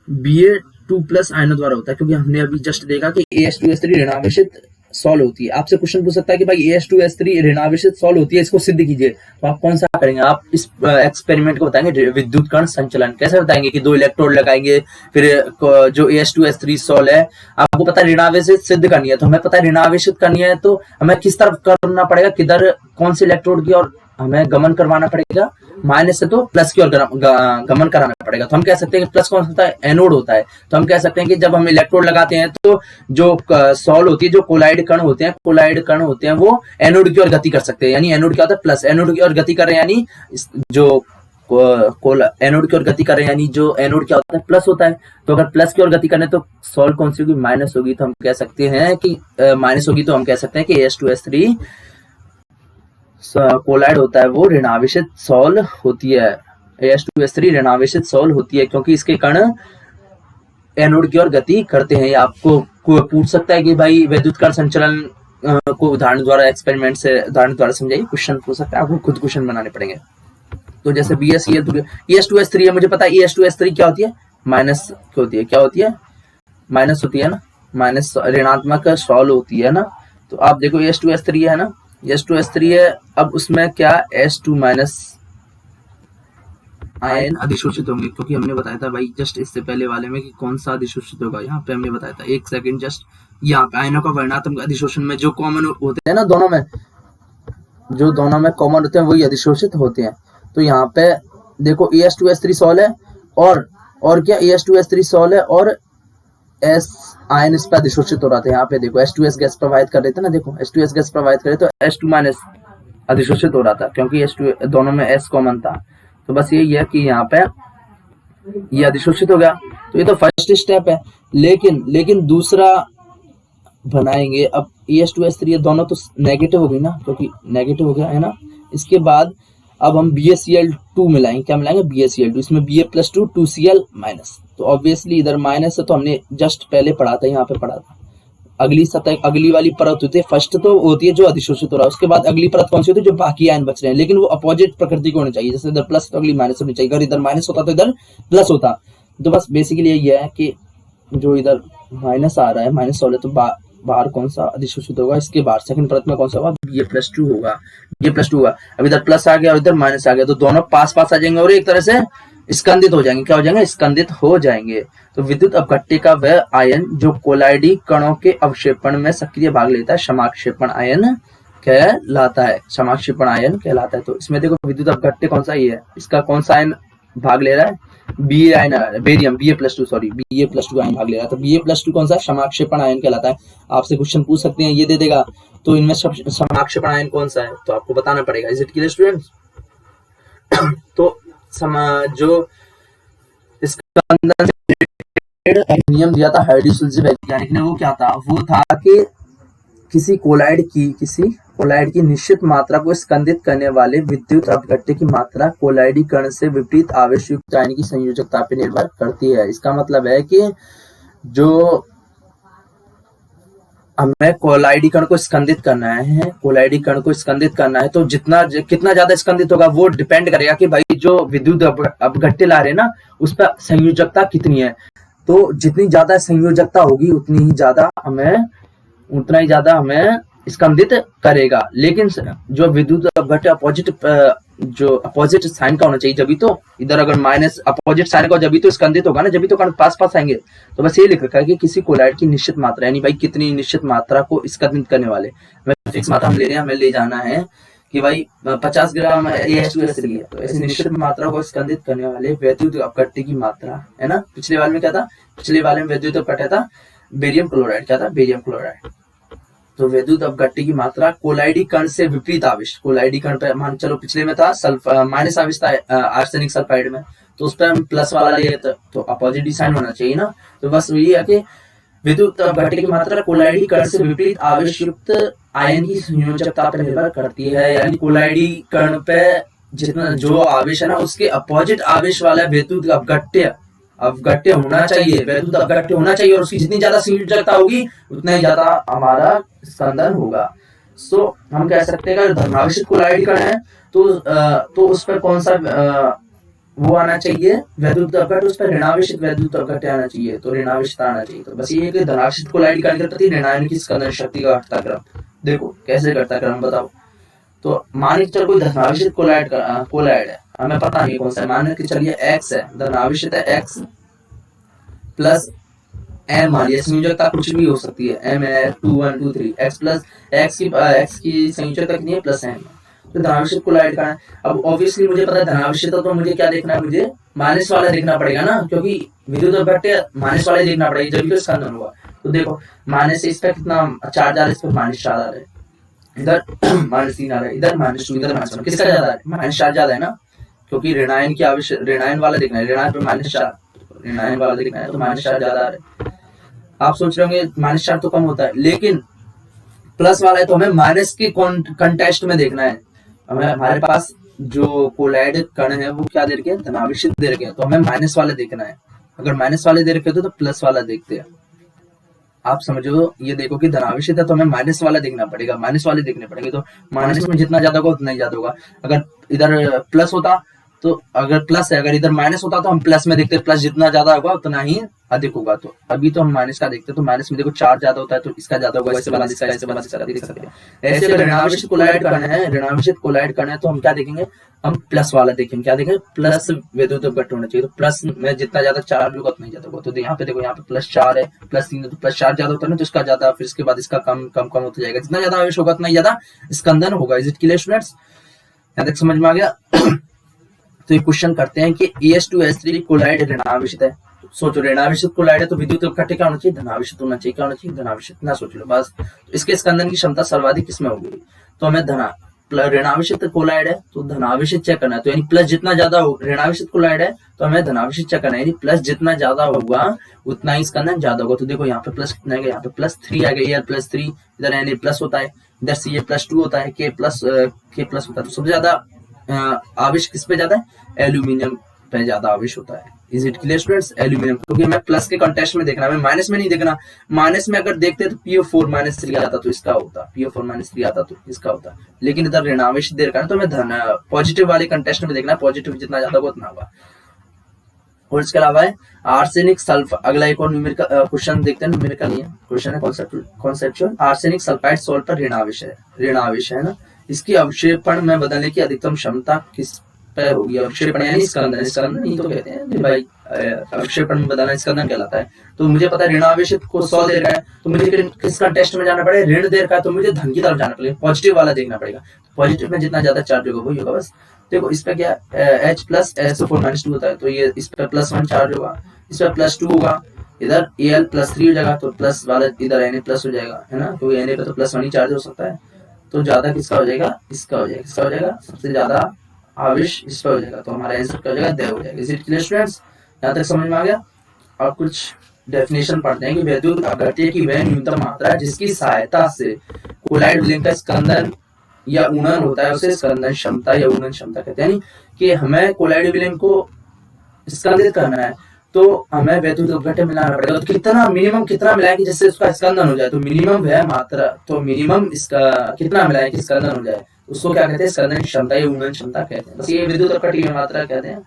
Speaker 1: Ba2+ आयनों द्वारा होता है, क्योंकि हमने अभी जस्ट देखा कि AS2S3 ऋणावेशित सॉल्व होती है। आपसे क्वेश्चन पूछ सकता है कि भाई AS2S3 ऋणावेशित सॉल्व होती है, इसको सिद्ध कीजिए। तो आप कौन सा करेंगे? आप इस एक्सपेरिमेंट को बताएंगे विद्युत कण संचलन। कैसे बताएंगे? कि 2 इलेक्ट्रोड लगाएंगे, फिर जो AS2S3 सॉल्व है आपको पता है ऋणावेशित सिद्ध करनी है, तो हमें पता है ऋणावेशित करनी है तो हमें किस तरफ करना पड़ेगा? किधर, कौन से इलेक्ट्रोड की और हमें गमन करवाना पड़ेगा? माइनस से तो प्लस की ओर गमन कराना पड़ेगा। तो हम कह सकते हैं कि प्लस कौन होता है? एनोड होता है। तो हम कह सकते हैं कि जब हम इलेक्ट्रोड लगाते हैं तो जो सॉल्व होती है, जो कोलाइड कण होते हैं वो एनोड की ओर गति कर सकते हैं। यानी एनोड क्या होता है? प्लस। एनोड की ओर गति कर रहे हैं, यानी जो एनोड की ओर गति कर रहे हैं, यानी जो एनोड क्या होता है? प्लस होता है। तो अगर प्लस की ओर गति करने तो सॉल्व कौन सी होगी? माइनस होगी। तो हम कह सकते हैं कि माइनस होगी, तो हम कह सकते हैं कि AS2S3 कोलाइड होता है वो ऋणावेशित सॉल्व होती है। AS2S3 ऋणावेशित सॉल्व होती है क्योंकि इसके कण एनोड की ओर गति करते हैं। आपको पूछ सकता है कि भाई विद्युत कण संचलन को उदाहरण द्वारा, एक्सपेरिमेंट से उदाहरण द्वारा समझाइए। क्वेश्चन पूछ सकता है, आपको खुद क्वेश्चन बनाने पड़ेंगे। तो जैसे AS2S3 है, मुझे पता है AS2S3 क्या होती है? माइनस होती है। क्या होती है? माइनस होती है ना, माइनस ऋणात्मक सॉल्व होती है ना। तो आप देखो AS2S3 है ना, S2S3 है। अब उसमें क्या? S2- आयन अधिशोषित होंगे, क्योंकि हमने बताया था भाई जस्ट इससे पहले वाले में कि कौन सा अधिशोषित होगा। यहाँ पे हमने बताया था, एक सेकंड, जस्ट यहाँ पे आयनों का वर्णात्मक अधिशोषण में जो कॉमन होते हैं ना, दोनों में कॉमन होते हैं वही अधिशोषित होते हैं। तो यहाँ पे देखो AS2S3 सॉल्व है और क्या? AS2S3 सॉल्व है और S आयन इस पर अधिशोषित हो रहा था। यहाँ पे देखो H2S गैस प्रवाहित कर रहे थे ना, देखो H2S गैस प्रवाहित करे तो H2- अधिशोषित हो रहा था, क्योंकि H2 दोनों में S कॉमन था। तो बस यही है कि यहाँ पे ये अधिशोषित हो गया। तो ये तो फर्स्ट स्टेप है। लेकिन दूसरा बनाएंगे। अब AS2S3 दोनों तो नेगेटिव हो गई ना, क्योंकि नेगेटिव हो गया है ना। इसके बाद अब हम BaCl2 मिलाएंगे, क्या मिलाएंगे BaCl2, इसमें Ba+2 2Cl माइनस, तो ऑब्वियसली इधर माइनस है तो हमने जस्ट पहले पढ़ा था, यहाँ पे पढ़ा था। अगली सतह, अगली वाली परत होती है, फर्स्ट तो होती है जो अधिशोषित हो रहा है, उसके बाद अगली परत कौन सी होती है, जो बाकी आयन बच रहे हैं, लेकिन वो अपोजिट प्रकृति को होनी चाहिए, जैसे इधर प्लस तो अगली माइनस होनी चाहिए, अगर इधर माइनस होता तो इधर प्लस होता। तो बस बेसिकली यही है कि जो इधर माइनस आ रहा है, माइनस वाले तो बाहर कौन सा अधिशोषित होगा, इसके बाहर सेकंड परत में कौन सा होगा, Ba+2 होगा, Ba+2 होगा। अब इधर प्लस आ गया और इधर माइनस आ गया, तो दोनों पास पास आ जाएंगे और एक तरह से स्कंदित हो जाएंगे, क्या हो जाएंगे, स्कंदित हो जाएंगे। तो विद्युत अपघट्य का वह आयन जो कोलाइडी कणों के अवक्षेपण में सक्रिय भाग लेता है समाक्षेपण आयन कहलाता है, समाक्षेपण आयन कहलाता है। तो इसमें देखो विद्युत अपघट्य कौन सा ही है, इसका कौन सा आयन भाग ले रहा है, B ion, barium, Ba+2 sorry, Ba+2 ion भाग ले रहा है। तो Ba+2 कौन सा, समाक्षेपण आयन कहलाता है। आपसे क्वेश्चन पूछ सकते हैं, ये दे देगा तो इनमें समाक्षेपण आयन कौन सा है, तो आपको बताना पड़ेगा। Is it clear students? तो जो इसका अंदर नियम दिया था हाइड्रोसुल्जी वैज्ञानिक ने, वो क्या था, वो था कि किसी कोलाइड की निश्चित मात्रा को स्कंदित करने वाले विद्युत अपघट्य की मात्रा कोलाइडी कण से विपरीत आवेश युक्त आयन की संयोजकता पर निर्भर करती है। इसका मतलब है कि जो हमें कोलाइडी कण को स्कंदित करना है, कोलाइडी कण को स्कंदित करना है, तो कितना ज्यादा स्कंदित होगा वो डिपेंड करेगा कि भाई जो विद्युत अपघट्य ला रहे हैं ना, उस पर संयोजकता कितनी है। तो जितनी ज्यादा संयोजकता होगी उतना ही ज्यादा हमें स्कंदित करेगा। लेकिन जो विद्युत अपघट्य अपोजिट साइन का होना चाहिए, जब भी तो इधर अगर माइनस अपोजिट साइन का, जब भी तो स्कंदित होगा ना, जब भी तो कण पास पास आएंगे। तो बस ये लिख रखा है कि किसी कोलाइड की निश्चित मात्रा, यानी भाई कितनी निश्चित मात्रा को स्कंदित करने वाले, हमें फिक्स मात्रा हम ले रहे हैं, हमें ले जाना है कि भाई 50 ग्राम AH2SO लिया, तो ऐसी निश्चित मात्रा को स्कंदित करने वाले विद्युत अपघट्य की मात्रा है ना। पिछले वाले में क्या था, पिछले वाले में विद्युत अपघट्य था बेरियम क्लोराइड, क्या था, बेरियम क्लोराइड। तो विद्युत अपघट्य की मात्रा कोलाइडी कण से विपरीत आवेश, कोलाइडी कण पे मान चलो पिछले में था माइनस आवेश था आर्सेनिक सल्फाइड में, तो उस पर हम प्लस वाला लिए तो अपोजिट साइन होना चाहिए ना। तो बस वही है कि विद्युत अपघट्य की मात्रा कोलाइडी कण से विपरीत आवेश युक्त आयन की संयोजकता पर निर्भर करती है, यानी कोलाइडी कण पे जितना जो आवेश है ना, उसके अपोजिट आवेश वाला विद्युत अपघट्य होना चाहिए, विद्युत अपघट्य होना चाहिए, और उसकी जितनी ज्यादा संयोजकता होगी उतना ही ज्यादा हमारा स्कंदन होगा। सो हम कह सकते हैं अगर धनावेशित कोलाइड कण है तो उस पर कौन सा वो आना चाहिए विद्युत अपघट्य, उस पर ऋणावेशित विद्युत अपघट्य आना चाहिए, तो ऋणावेशित आना चाहिए। तो बस ये कि धनावेशित कोलाइड कण के प्रति ऋणायन की स्कंदन शक्ति का घटता क्रम, देखो कैसे घटता क्रम बताओ। तो मान के चलो कोई धनावेशित कोलाइड है, हमें पता नहीं कौन सा, मान के चलिए X है, धनावेशित है X प्लस M, मानिए संयोजकता कुछ भी हो सकती है, M है 2 1 2 3, X प्लस X की संयोजकता कितनी है, प्लस M। तो धनावेशित कोलाइड का है। अब ऑब्वियसली मुझे पता है धनावेशित, तो मुझे क्या देखना है, मुझे माइनस वाला देखना पड़ेगा ना, क्योंकि विद्युत अपघट्य माइनस वाला देखना पड़ेगा जब भी स्कंदन होगा। तो देखो माइनस से इस पर कितना चार्ज आ रहा है, इस पर -4 आ रहा है, इधर -3 आ रहा है, इधर -2, इधर -1, किसका ज्यादा है, -4 ज्यादा है ना, क्योंकि ऋणायन की ऋणायन वाला देखना है, ऋणायन पे -4, ऋणायन वाला देखना है, तो -4 ज्यादा आ रहा है। आप सोच रहे होंगे -4 तो कम होता है, लेकिन प्लस वाला है तो हमें माइनस के कंटेस्ट में देखना है। हमें हमारे पास जो कोलाइड कण है वो क्या दे रखे हैं, धनावेशित दे रखे हैं, तो हमें माइनस वाले देखना है। अगर माइनस वाले दे रखे हो तो प्लस वाला देखते हैं। आप समझो, ये देखो कि धनावेशित है तो हमें माइनस वाला देखना पड़ेगा, माइनस वाले देखने पड़ेंगे। तो माइनस में जितना ज्यादा होगा उतना ही ज्यादा होगा। अगर इधर प्लस होता तो अगर प्लस है, अगर इधर माइनस होता तो हम प्लस में देखते, प्लस जितना ज्यादा होगा उतना ही अधिक होगा। तो अभी तो हम माइनस का देखते हैं, तो माइनस में देखो 4 ज्यादा होता है तो इसका ज्यादा होगा, इससे बना इसका, इससे बना इसका, देख सकते हैं। ऐसे अगर ऋणावेशित कोलाइड कण है, ऋणावेशित कोलाइड कण है तो हम क्या देखेंगे, हम प्लस वाला देखेंगे, क्या देखेंगे, प्लस विद्युत अपघट्य होना चाहिए। तो प्लस में जितना ज्यादा चार्ज होगा उतना ही ज्यादा होगा। तो यहाँ पे देखो, यहाँ पे +4 है, +3 है, तो +4 ज्यादा होता है ना, तो इसका ज्यादा, फिर इसके बाद इसका कम कम कम होता जाएगा। जितना ज्यादा आवेश होगा उतना ही ज्यादा स्कंदन होगा। Is it clear students? यहाँ तक समझ में आ गया? तो ये क्वेश्चन करते हैं कि AH2S3 कोलाइड ऋणावेशित है। सोचो ऋणावेशित कोलाइड है तो विद्युत अपघट्य क्या होना चाहिए, धनावेशित होना चाहिए। क्या होना चाहिए, धनावेशित। ना सोच लो बस। तो इसके स्कंदन की क्षमता सर्वाधिक किसमें होगी, तो हमें ऋणावेशित कोलाइड है तो धनावेशित चेक करना है। तो यानी प्लस जितना ज्यादा हो, ऋणावेशित कोलाइड है तो हमें धनावेशित चेक करना है, यानी प्लस जितना ज्यादा होगा उतना ही स्कंदन ज्यादा होगा। तो देखो यहाँ पे प्लस कितना है, यहाँ पे +3 आ गया, +3 इधर यानी प्लस होता है, इधर Ca+2 होता है, K+ होता है। तो सबसे ज्यादा आवेश किस पे ज्यादा है, एल्यूमिनियम पे ज्यादा आवेश होता है। Is it clear students, aluminium, क्योंकि हमें प्लस के कॉन्टेक्स्ट में देखना है, हमें माइनस में नहीं देखना। माइनस में अगर देखते तो PO4 -3 आता तो इसका होता, PO4 -3 आता तो इसका होता, लेकिन इधर ऋणावेश दे रखा है तो हमें धन पॉजिटिव वाले कंटेस्ट में देखना है, पॉजिटिव जितना ज्यादा होगा उतना होगा। और इसके अलावा है आर्सेनिक सल्फर, अगला एक और न्यूमेरिकल क्वेश्चन देखते हैं, न्यूमेरिकल नहीं है क्वेश्चन है, कॉन्सेप्चुअल। आर्सेनिक सल्फाइड सॉल्ट पर ऋणावेश है ना, इसकी अवक्षेपण में बदलने की अधिकतम क्षमता किस पे होगी, अवक्षेपण यानी स्कंदन, स्कंदन नहीं तो कहते हैं भाई, अवक्षेपण में बदलना स्कंदन कहलाता है। तो मुझे पता है ऋणावेशित को 100 दे रहा है, तो मुझे किस कंटेस्ट में जाना पड़ेगा, ऋण दे रखा है तो मुझे धन की तरफ जाना पड़ेगा, पॉजिटिव वाला देखना पड़ेगा। पॉजिटिव में जितना ज्यादा चार्ज होगा वही होगा बस। देखो इस पे क्या H प्लस SO4 -2 होता है, तो ये इस पे +1 चार्ज होगा, इस पे +2 होगा, इधर Al +3 हो जाएगा, तो प्लस वाला इधर Na प्लस हो जाएगा, है ना, क्योंकि Na पे तो +1 ही चार्ज हो सकता है। तो ज्यादा किसका हो जाएगा, इसका हो जाएगा, किसका हो जाएगा, सबसे ज्यादा आवेश इस पर हो जाएगा, तो हमारा आंसर क्या हो जाएगा, देव हो जाएगा। इज इट क्लियर स्टूडेंट्स, यहाँ तक समझ में आ गया। और कुछ डेफिनेशन पढ़ते हैं कि विद्युत अपघट्य की वह न्यूनतम मात्रा है जिसकी सहायता से कोलाइड विलयन का स्कंदन या उणन होता है, उसे स्कंदन क्षमता या उणन क्षमता कहते हैं। यानी कि हमें कोलाइड विलयन को स्कंदित करना है तो हमें विद्युत अपघट्य मिलाना पड़ेगा, तो कितना मिनिमम कितना मिलाएं कि जिससे उसका स्कंदन हो जाए, तो मिनिमम है मात्रा, तो मिनिमम इसका कितना मिलाएं कि स्कंदन हो जाए, उसको क्या कहते हैं, स्कंदन क्षमता या उणन क्षमता कहते हैं। बस ये विद्युत अपघट्य की मात्रा कहते हैं।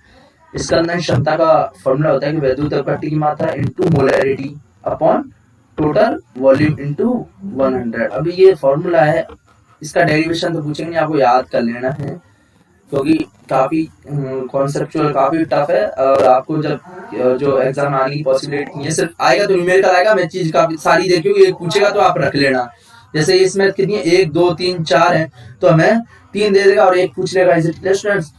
Speaker 1: स्कंदन क्षमता का फॉर्मूला होता है कि विद्युत अपघट्य की मात्रा into molarity upon total volume into 100। अभी ये फॉर्मूला है, इसका डेरिवेशन तो पूछेंगे नहीं, आपको याद कर लेना है, क्योंकि काफी कॉन्सेप्चुअल काफी टफ है, और आपको जब जो एग्जाम आने की पॉसिबिलिटी है, सिर्फ आएगा तो न्यूमेरिकल आएगा, मैं चीज काफी सारी देखिए, एक पूछेगा तो आप रख लेना। जैसे इसमें कितनी है, 1 2 3 4 है, तो हमें 3 दे देगा और 1 पूछ लेगा। इज इट क्लियर स्टूडेंट्स,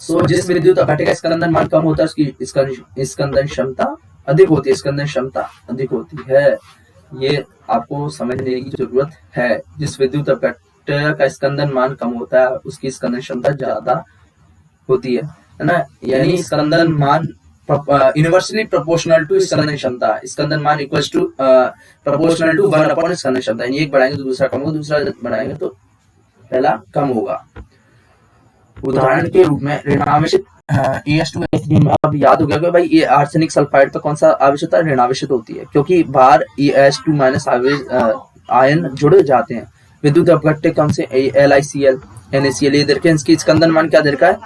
Speaker 1: सो जिस विद्युत अपघट्य का स्कंदन मान कम होता है उसकी स्कंदन क्षमता अधिक होती है, स्कंदन क्षमता अधिक होती है, ये आपको समझने की जरूरत है। जिस विद्युत अपघट्य का स्कंदन मान कम होता है उसकी स्कंदन क्षमता ज्यादा होती है ना, यानी स्कंदन मान इनवर्सली प्रोपोर्शनल टू स्कंदन क्षमता, स्कंदन मान equals to proportional to 1 upon स्कंदन क्षमता, यानी एक बढ़ाएंगे तो दूसरा कम होगा, दूसरा बढ़ाएंगे तो पहला कम होगा। उदाहरण के रूप में ऋणावेशित AS2 में अब याद हो गया कि भाई ये आर्सेनिक सल्फाइड पर कौन सा आवेश होता है, ऋणावेशित होती है, क्योंकि बाहर AS2- आवेश आयन जुड़ जाते हैं। विद्युत अपघट्य कौन से, LiCl NaCl, ये देखिए इसकी स्कंदन मान क्या दे रखा है,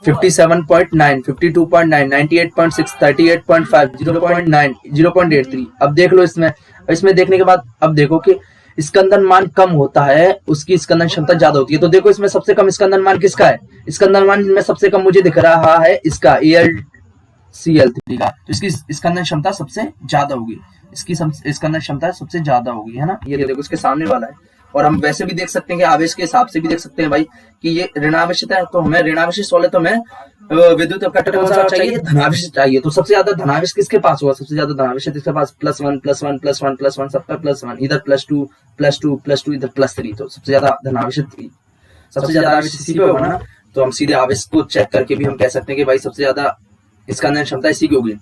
Speaker 1: 57.9 52.9 98.6 38.5 0.9 0.83। अब देख लो इसमें देखने के बाद अब देखो कि स्कंदन मान कम होता है उसकी स्कंदन क्षमता ज्यादा होती है। तो देखो इसमें सबसे कम स्कंदन मान किसका है, स्कंदन मान में सबसे कम मुझे दिख रहा है इसका AlCl3 का, तो इसकी स्कंदन क्षमता सबसे ज्यादा होगी, इसकी स्कंदन क्षमता सबसे ज्यादा होगी, है ना। ये देखो इसके सामने वाला है, और हम वैसे भी देख सकते हैं कि आवेश के हिसाब से भी देख सकते हैं भाई कि ये ऋणावेशित है, तो हमें ऋणावेशित सोले तो हमें विद्युत अपघट्य कौन सा चाहिए, धनावेशित चाहिए। तो सबसे ज्यादा धनावेश किसके पास होगा, सबसे ज्यादा धनावेशित इसके पास +1 +1 +1 +1 सब पे +1, इधर +2 +2 +2 इधर +3, तो सबसे ज्यादा धनावेशित सबसे ज्यादा आवेश इसी पे होगा ना। तो हम सीधे आवेश को चेक करके भी हम कह सकते हैं कि भाई सबसे ज्यादा स्कंदन क्षमता इसी की होगी।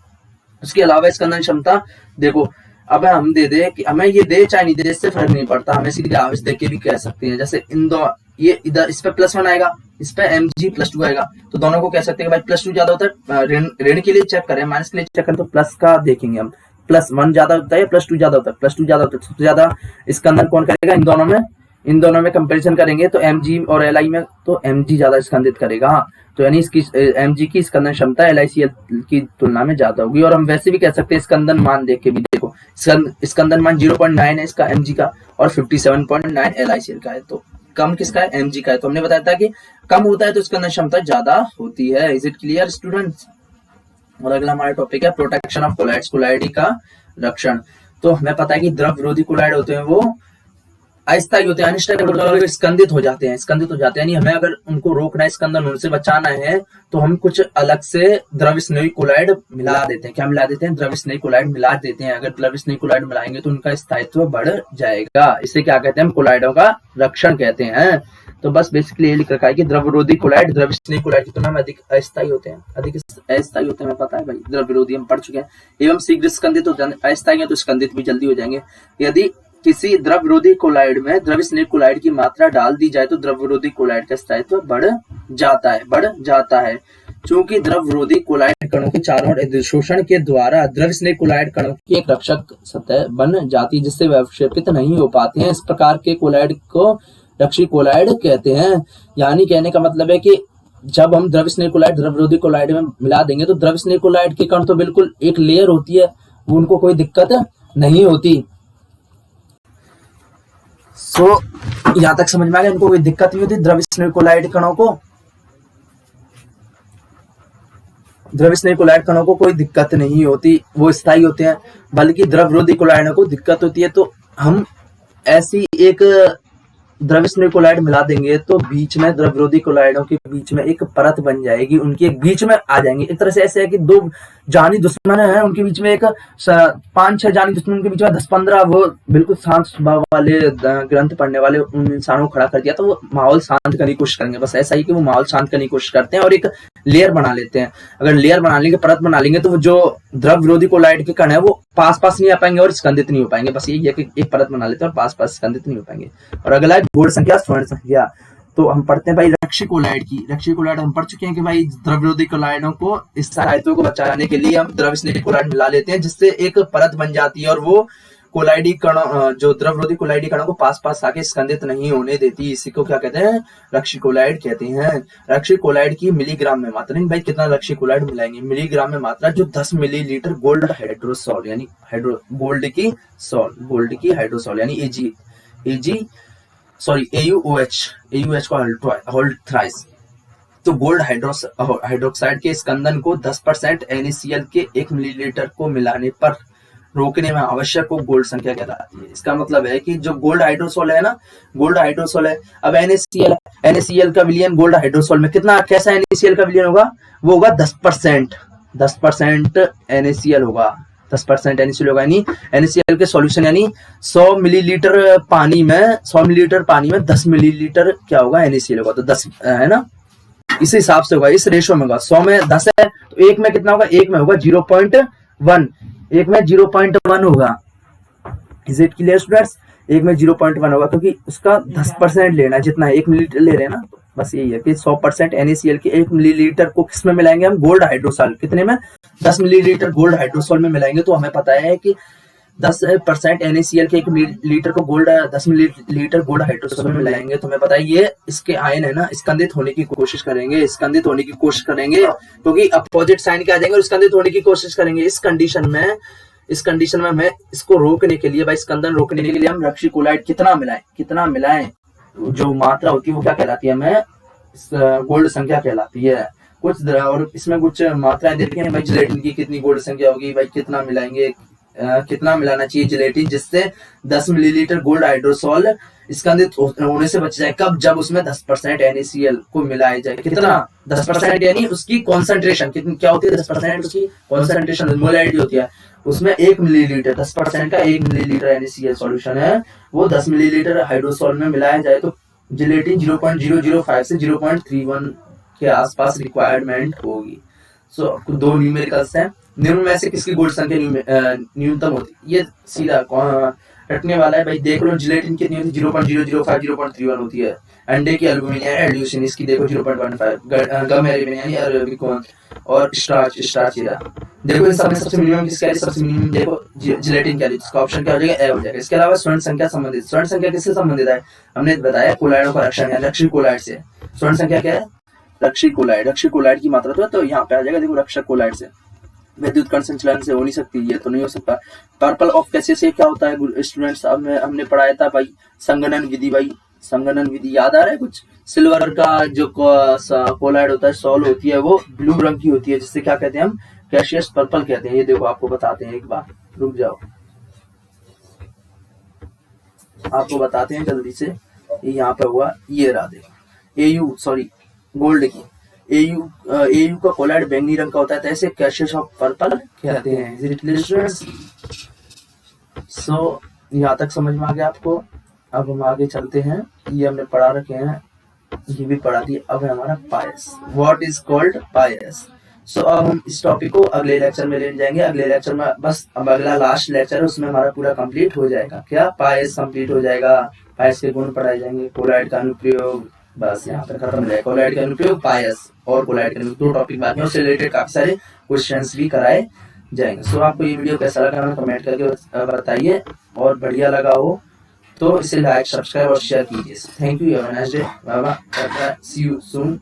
Speaker 1: उसके अलावा स्कंदन क्षमता देखो, अब हम दे दे कि हमें ये दे चाहे नहीं दे, इससे फर्क नहीं पड़ता, हमें सीधे आवेश देख के भी कह सकते हैं। जैसे इन दो ये इधर इस पे +1 आएगा, इस पे Mg+2 आएगा, तो दोनों को कह सकते हैं कि भाई +2 ज्यादा होता है, ऋण के लिए चेक करें, माइनस के लिए चेक करें तो प्लस का देखेंगे हम, +1 ज्यादा होता है या +2 ज्यादा होता है, +2 ज्यादा होता है। सबसे ज्यादा स्कंदन कौन करेगा, इन दोनों में कंपैरिजन करेंगे तो Mg और Li में तो Mg ज्यादा स्कंदित करेगा, तो यानी इसकी Mg की स्कंदन क्षमता LiCl की तुलना में ज्यादा होगी। और हम वैसे भी कह सकते हैं स्कंदन मान देख के भी, देखो स्कंदन मान 0.9 है इसका Mg का और 57.9 LiCl का है, तो कम किसका है, Mg का है। तो हमने बताया था कि कम होता है तो स्कंदन क्षमता ज्यादा होती है। Is it clear students. और अगला हमारा टॉपिक है प्रोटेक्शन ऑफ कोलाइड्स, कोलाइड का रक्षण। तो हमें पता है कि द्रव विरोधी कोलाइड होते हैं वो अस्थायी होते हैं, अनिष्टायी स्कंदित हो जाते हैं, यानी हमें अगर उनको रोकना है, स्कंदन उनसे बचाना है, तो हम कुछ अलग से द्रव स्नेही कोलाइड मिला देते हैं। क्या मिला देते हैं, द्रव स्नेही कोलाइड मिला देते हैं। अगर द्रव स्नेही कोलाइड मिलाएंगे तो उनका स्थायित्व बढ़ जाएगा, इसे क्या कहते हैं, हम कोलाइडों का रक्षण कहते हैं। तो बस बेसिकली ये लिख रखा है कि द्रव विरोधी कोलाइड द्रव स्नेही कोलाइड की तुलना में अधिक अस्थायी होते हैं, हमें पता है भाई, द्रव विरोधी हम पढ़ चुके हैं। एवं शीघ्र स्कंदित हो जाते हैं, अस्थायी है तो स्कंदित भी जल्दी हो जाएंगे। यदि किसी द्रव विरोधी कोलाइड में द्रव स्नेह कोलाइड की मात्रा डाल दी जाए तो द्रव विरोधी कोलाइड का स्थायित्व बढ़ जाता है। चूंकि द्रव विरोधी कोलाइड कणों के चारों ओर अधिशोषण के द्वारा द्रव स्नेह कोलाइड कणों की एक रक्षक सतह बन जाती है जिससे वे अवक्षेपित नहीं हो पाते हैं। इस प्रकार के कोलाइड को रक्षी कोलाइड कहते हैं। यानी कहने का मतलब है कि जब हम द्रव स्नेह कोलाइड द्रव विरोधी कोलाइड में मिला देंगे तो द्रव स्नेह कोलाइड के कण तो बिल्कुल एक लेयर होती है, उनको कोई दिक्कत नहीं होती। यहां तक समझ में आ गया, इनको कोई दिक्कत नहीं होती। द्रव स्नेह कोलाइड कणों को कोई दिक्कत नहीं होती, वो स्थायी होते हैं। बल्कि द्रव विरोधी कोलाइडों को दिक्कत होती है। तो हम ऐसी एक द्रव स्नेह कोलाइड मिला देंगे तो बीच में द्रव विरोधी कोलाइडों के बीच में एक परत बन जाएगी, उनके एक बीच में आ जाएंगे। एक तरह से ऐसे है कि दो जानी दुश्मन है, उनके बीच में एक 5-6 जानी दुश्मन के बीच में 10-15 वो बिल्कुल शांत स्वभाव वाले ग्रंथ पढ़ने वाले उन इंसानों को खड़ा कर दिया तो वो माहौल शांत करने की कोशिश करेंगे। बस ऐसा ही कि वो माहौल शांत करने की कोशिश करते हैं और एक लेयर बना लेते हैं। अगर लेयर बना लेंगे, परत बना लेंगे, तो जो द्रव विरोधी कोलाइड के कण है वो पास नहीं आ पाएंगे और स्कंदित नहीं हो पाएंगे। बस यही है कि एक परत बना लेते हैं और पास स्कंदित नहीं हो पाएंगे। और अगला है गोल्ड संख्या, स्वर्ण संख्या। तो हम पढ़ते हैं भाई रक्षी कोलाइड की। रक्षी कोलाइड हम पढ़ चुके हैं कि भाई द्रव विरोधी कोलाइडों को इस स्थायित्व को बचाने के लिए हम द्रव स्नेह कोलाइड मिला लेते हैं जिससे एक परत बन जाती है और वो कोलाइडी कणों, जो द्रव विरोधी कोलाइडी कणों को पास आके स्कंदित नहीं होने देती। इसी को क्या कहते हैं? रक्षी कोलाइड कहते हैं। रक्षी कोलाइड की मिलीग्राम में मात्रा, नहीं भाई कितना रक्षी कोलाइड मिलाएंगे, मिलीग्राम में मात्रा जो 10 मिलीलीटर गोल्ड हाइड्रोसॉल यानी गोल्ड की हाइड्रोसॉल यानी AuOH को होल्ड थ्राइस। तो गोल्ड हाइड्रोक्साइड के स्कंदन को 10% NaCl के 1 मिलीलीटर को मिलाने पर रोकने में आवश्यक को गोल्ड संख्या कहलाती है। इसका मतलब है कि जो गोल्ड हाइड्रोसॉल है ना, गोल्ड हाइड्रोसॉल है, अब NaCl का विलयन गोल्ड हाइड्रोसॉल में कितना, कैसा NaCl का विलयन होगा? वो होगा 10% NaCl होगा, 10% NaCl होगा। यानी NaCl के सॉल्यूशन यानी 100 मिलीलीटर पानी में 10 मिलीलीटर क्या होगा? NaCl होगा। तो 10 है ना, इस हिसाब से होगा, इस रेशो में होगा। 100 में 10 है तो एक में कितना होगा? एक में होगा 0.1, एक में 0.1 होगा। Is it clear students? एक में 0.1 होगा क्योंकि उसका 10% लेना है, जितना 1 मिलीलीटर ले रहे हैं ना। बस यही है कि 100% NaCl के 1 मिलीलीटर को किस में मिलाएंगे हम? गोल्ड हाइड्रोसॉल। कितने में? 10 मिलीलीटर गोल्ड हाइड्रोसॉल में मिलाएंगे। तो हमें पता है कि 10% NaCl के 1 मिलीलीटर को 10 मिलीलीटर गोल्ड हाइड्रोसॉल में मिलाएंगे तो हमें पता है ये इसके आयन है ना स्कंदित होने की कोशिश करेंगे, क्योंकि अपोजिट साइन के आ जाएंगे और स्कंदित होने की कोशिश करेंगे। इस कंडीशन में हमें इसको रोकने के लिए, भाई स्कंदन रोकने के लिए हम रक्षी कोलाइड कितना मिलाएं, जो मात्रा होती है वो क्या कहलाती है? हमें गोल्ड संख्या कहलाती है। कुछ और इसमें कुछ मात्राएं देती हैं भाई, जिलेटिन की कितनी गोल्ड संख्या होगी, भाई कितना मिलाएंगे, कितना मिलाना चाहिए जिलेटिन जिससे 10 मिलीलीटर गोल्ड हाइड्रोसॉल स्कंदित होने से बच जाए। कब? जब उसमें 10% NaCl को मिलाया जाए। कितना? 10% यानी उसकी कॉन्सेंट्रेशन कितनी क्या होती है? 10% उसकी कॉन्सेंट्रेशन मोलैरिटी होती है। उसमें 1 मिलीलीटर 10% का 1 मिलीलीटर NaCl सॉल्यूशन है, वो 10 मिलीलीटर हाइड्रोसॉल में मिलाया जाए तो जिलेटिन 0.005 से 0.31 के आसपास रिक्वायरमेंट होगी। सो दो न्यूमेरिकल्स हैं, निम्न में से किसकी गोल्ड संख्या न्यूनतम होती है? ये सीधा रटने वाला है भाई। देख लो जिलेटिन कितनी होती है? 0.005 0.31 होती है। अंडे की एल्बुमिन यानी एल्यूसिन, इसकी देखो 0.15। गम एल्बुमिन यानी अरेबिकॉन और स्टार्च देखो इन सब में सबसे मिनिमम किसका है? सबसे मिनिमम देखो जिलेटिन क्या है, इसका ऑप्शन क्या हो जाएगा? ए हो जाएगा। इसके अलावा स्वर्ण संख्या संबंधित, स्वर्ण संख्या किससे संबंधित है? हमने बताया कोलाइडों का रक्षण है रक्षी कोलाइड से। स्वर्ण संख्या क्या है? रक्षी कोलाइड की मात्रा तो यहाँ पे आ जाएगा, देखो रक्षक कोलाइड से। विद्युत कण संचलन से हो नहीं सकती, ये तो नहीं हो सकता। पर्पल ऑफ कैसे से क्या होता है स्टूडेंट्स? अब हमने पढ़ाया था भाई संगणन विधि, भाई संगणन विधि याद आ रहा है कुछ? सिल्वर का जो कोलाइड होता है, सॉल होती है, वो ब्लू रंग की होती है जिससे क्या कहते हैं हम? कैशियस पर्पल कहते हैं। ये देखो आपको बताते हैं, एक बार रुक जाओ, आपको बताते हैं जल्दी से। यहाँ पे हुआ, ये रहा देखो गोल्ड की AU का कोलाइड बैंगनी रंग का होता है, तो ऐसे कैशियस ऑफ पर्पल कहते हैं। सो यहाँ तक समझ में आ गया आपको? अब हम आगे चलते हैं, ये हमने पढ़ा रखे हैं, ये भी पढ़ा दिए। अब है हमारा पायस। व्हाट इज कॉल्ड पायस? सो अब हम इस टॉपिक को अगले लेक्चर में ले जाएंगे। अगले लेक्चर में बस अब अगला लास्ट लेक्चर है, उसमें हमारा पूरा कंप्लीट हो जाएगा। क्या पायस कंप्लीट हो जाएगा, पायस के गुण पढ़ाए जाएंगे, कोलॉइड का अनुप्रयोग, बस यहाँ पर खत्म हो जाएगा। कोलॉइड का अनुप्रयोग, पायस और कोलॉइड का अनुप्रयोग, दो टॉपिक बाद में, उससे रिलेटेड काफी सारे क्वेश्चंस भी कराए जाएंगे। सो आपको ये वीडियो कैसा लगा हमें कमेंट करके बताइए, और बढ़िया लगा हो तो इसे लाइक, सब्सक्राइब और शेयर कीजिए। Thank you, have a nice day, bye bye, see you soon.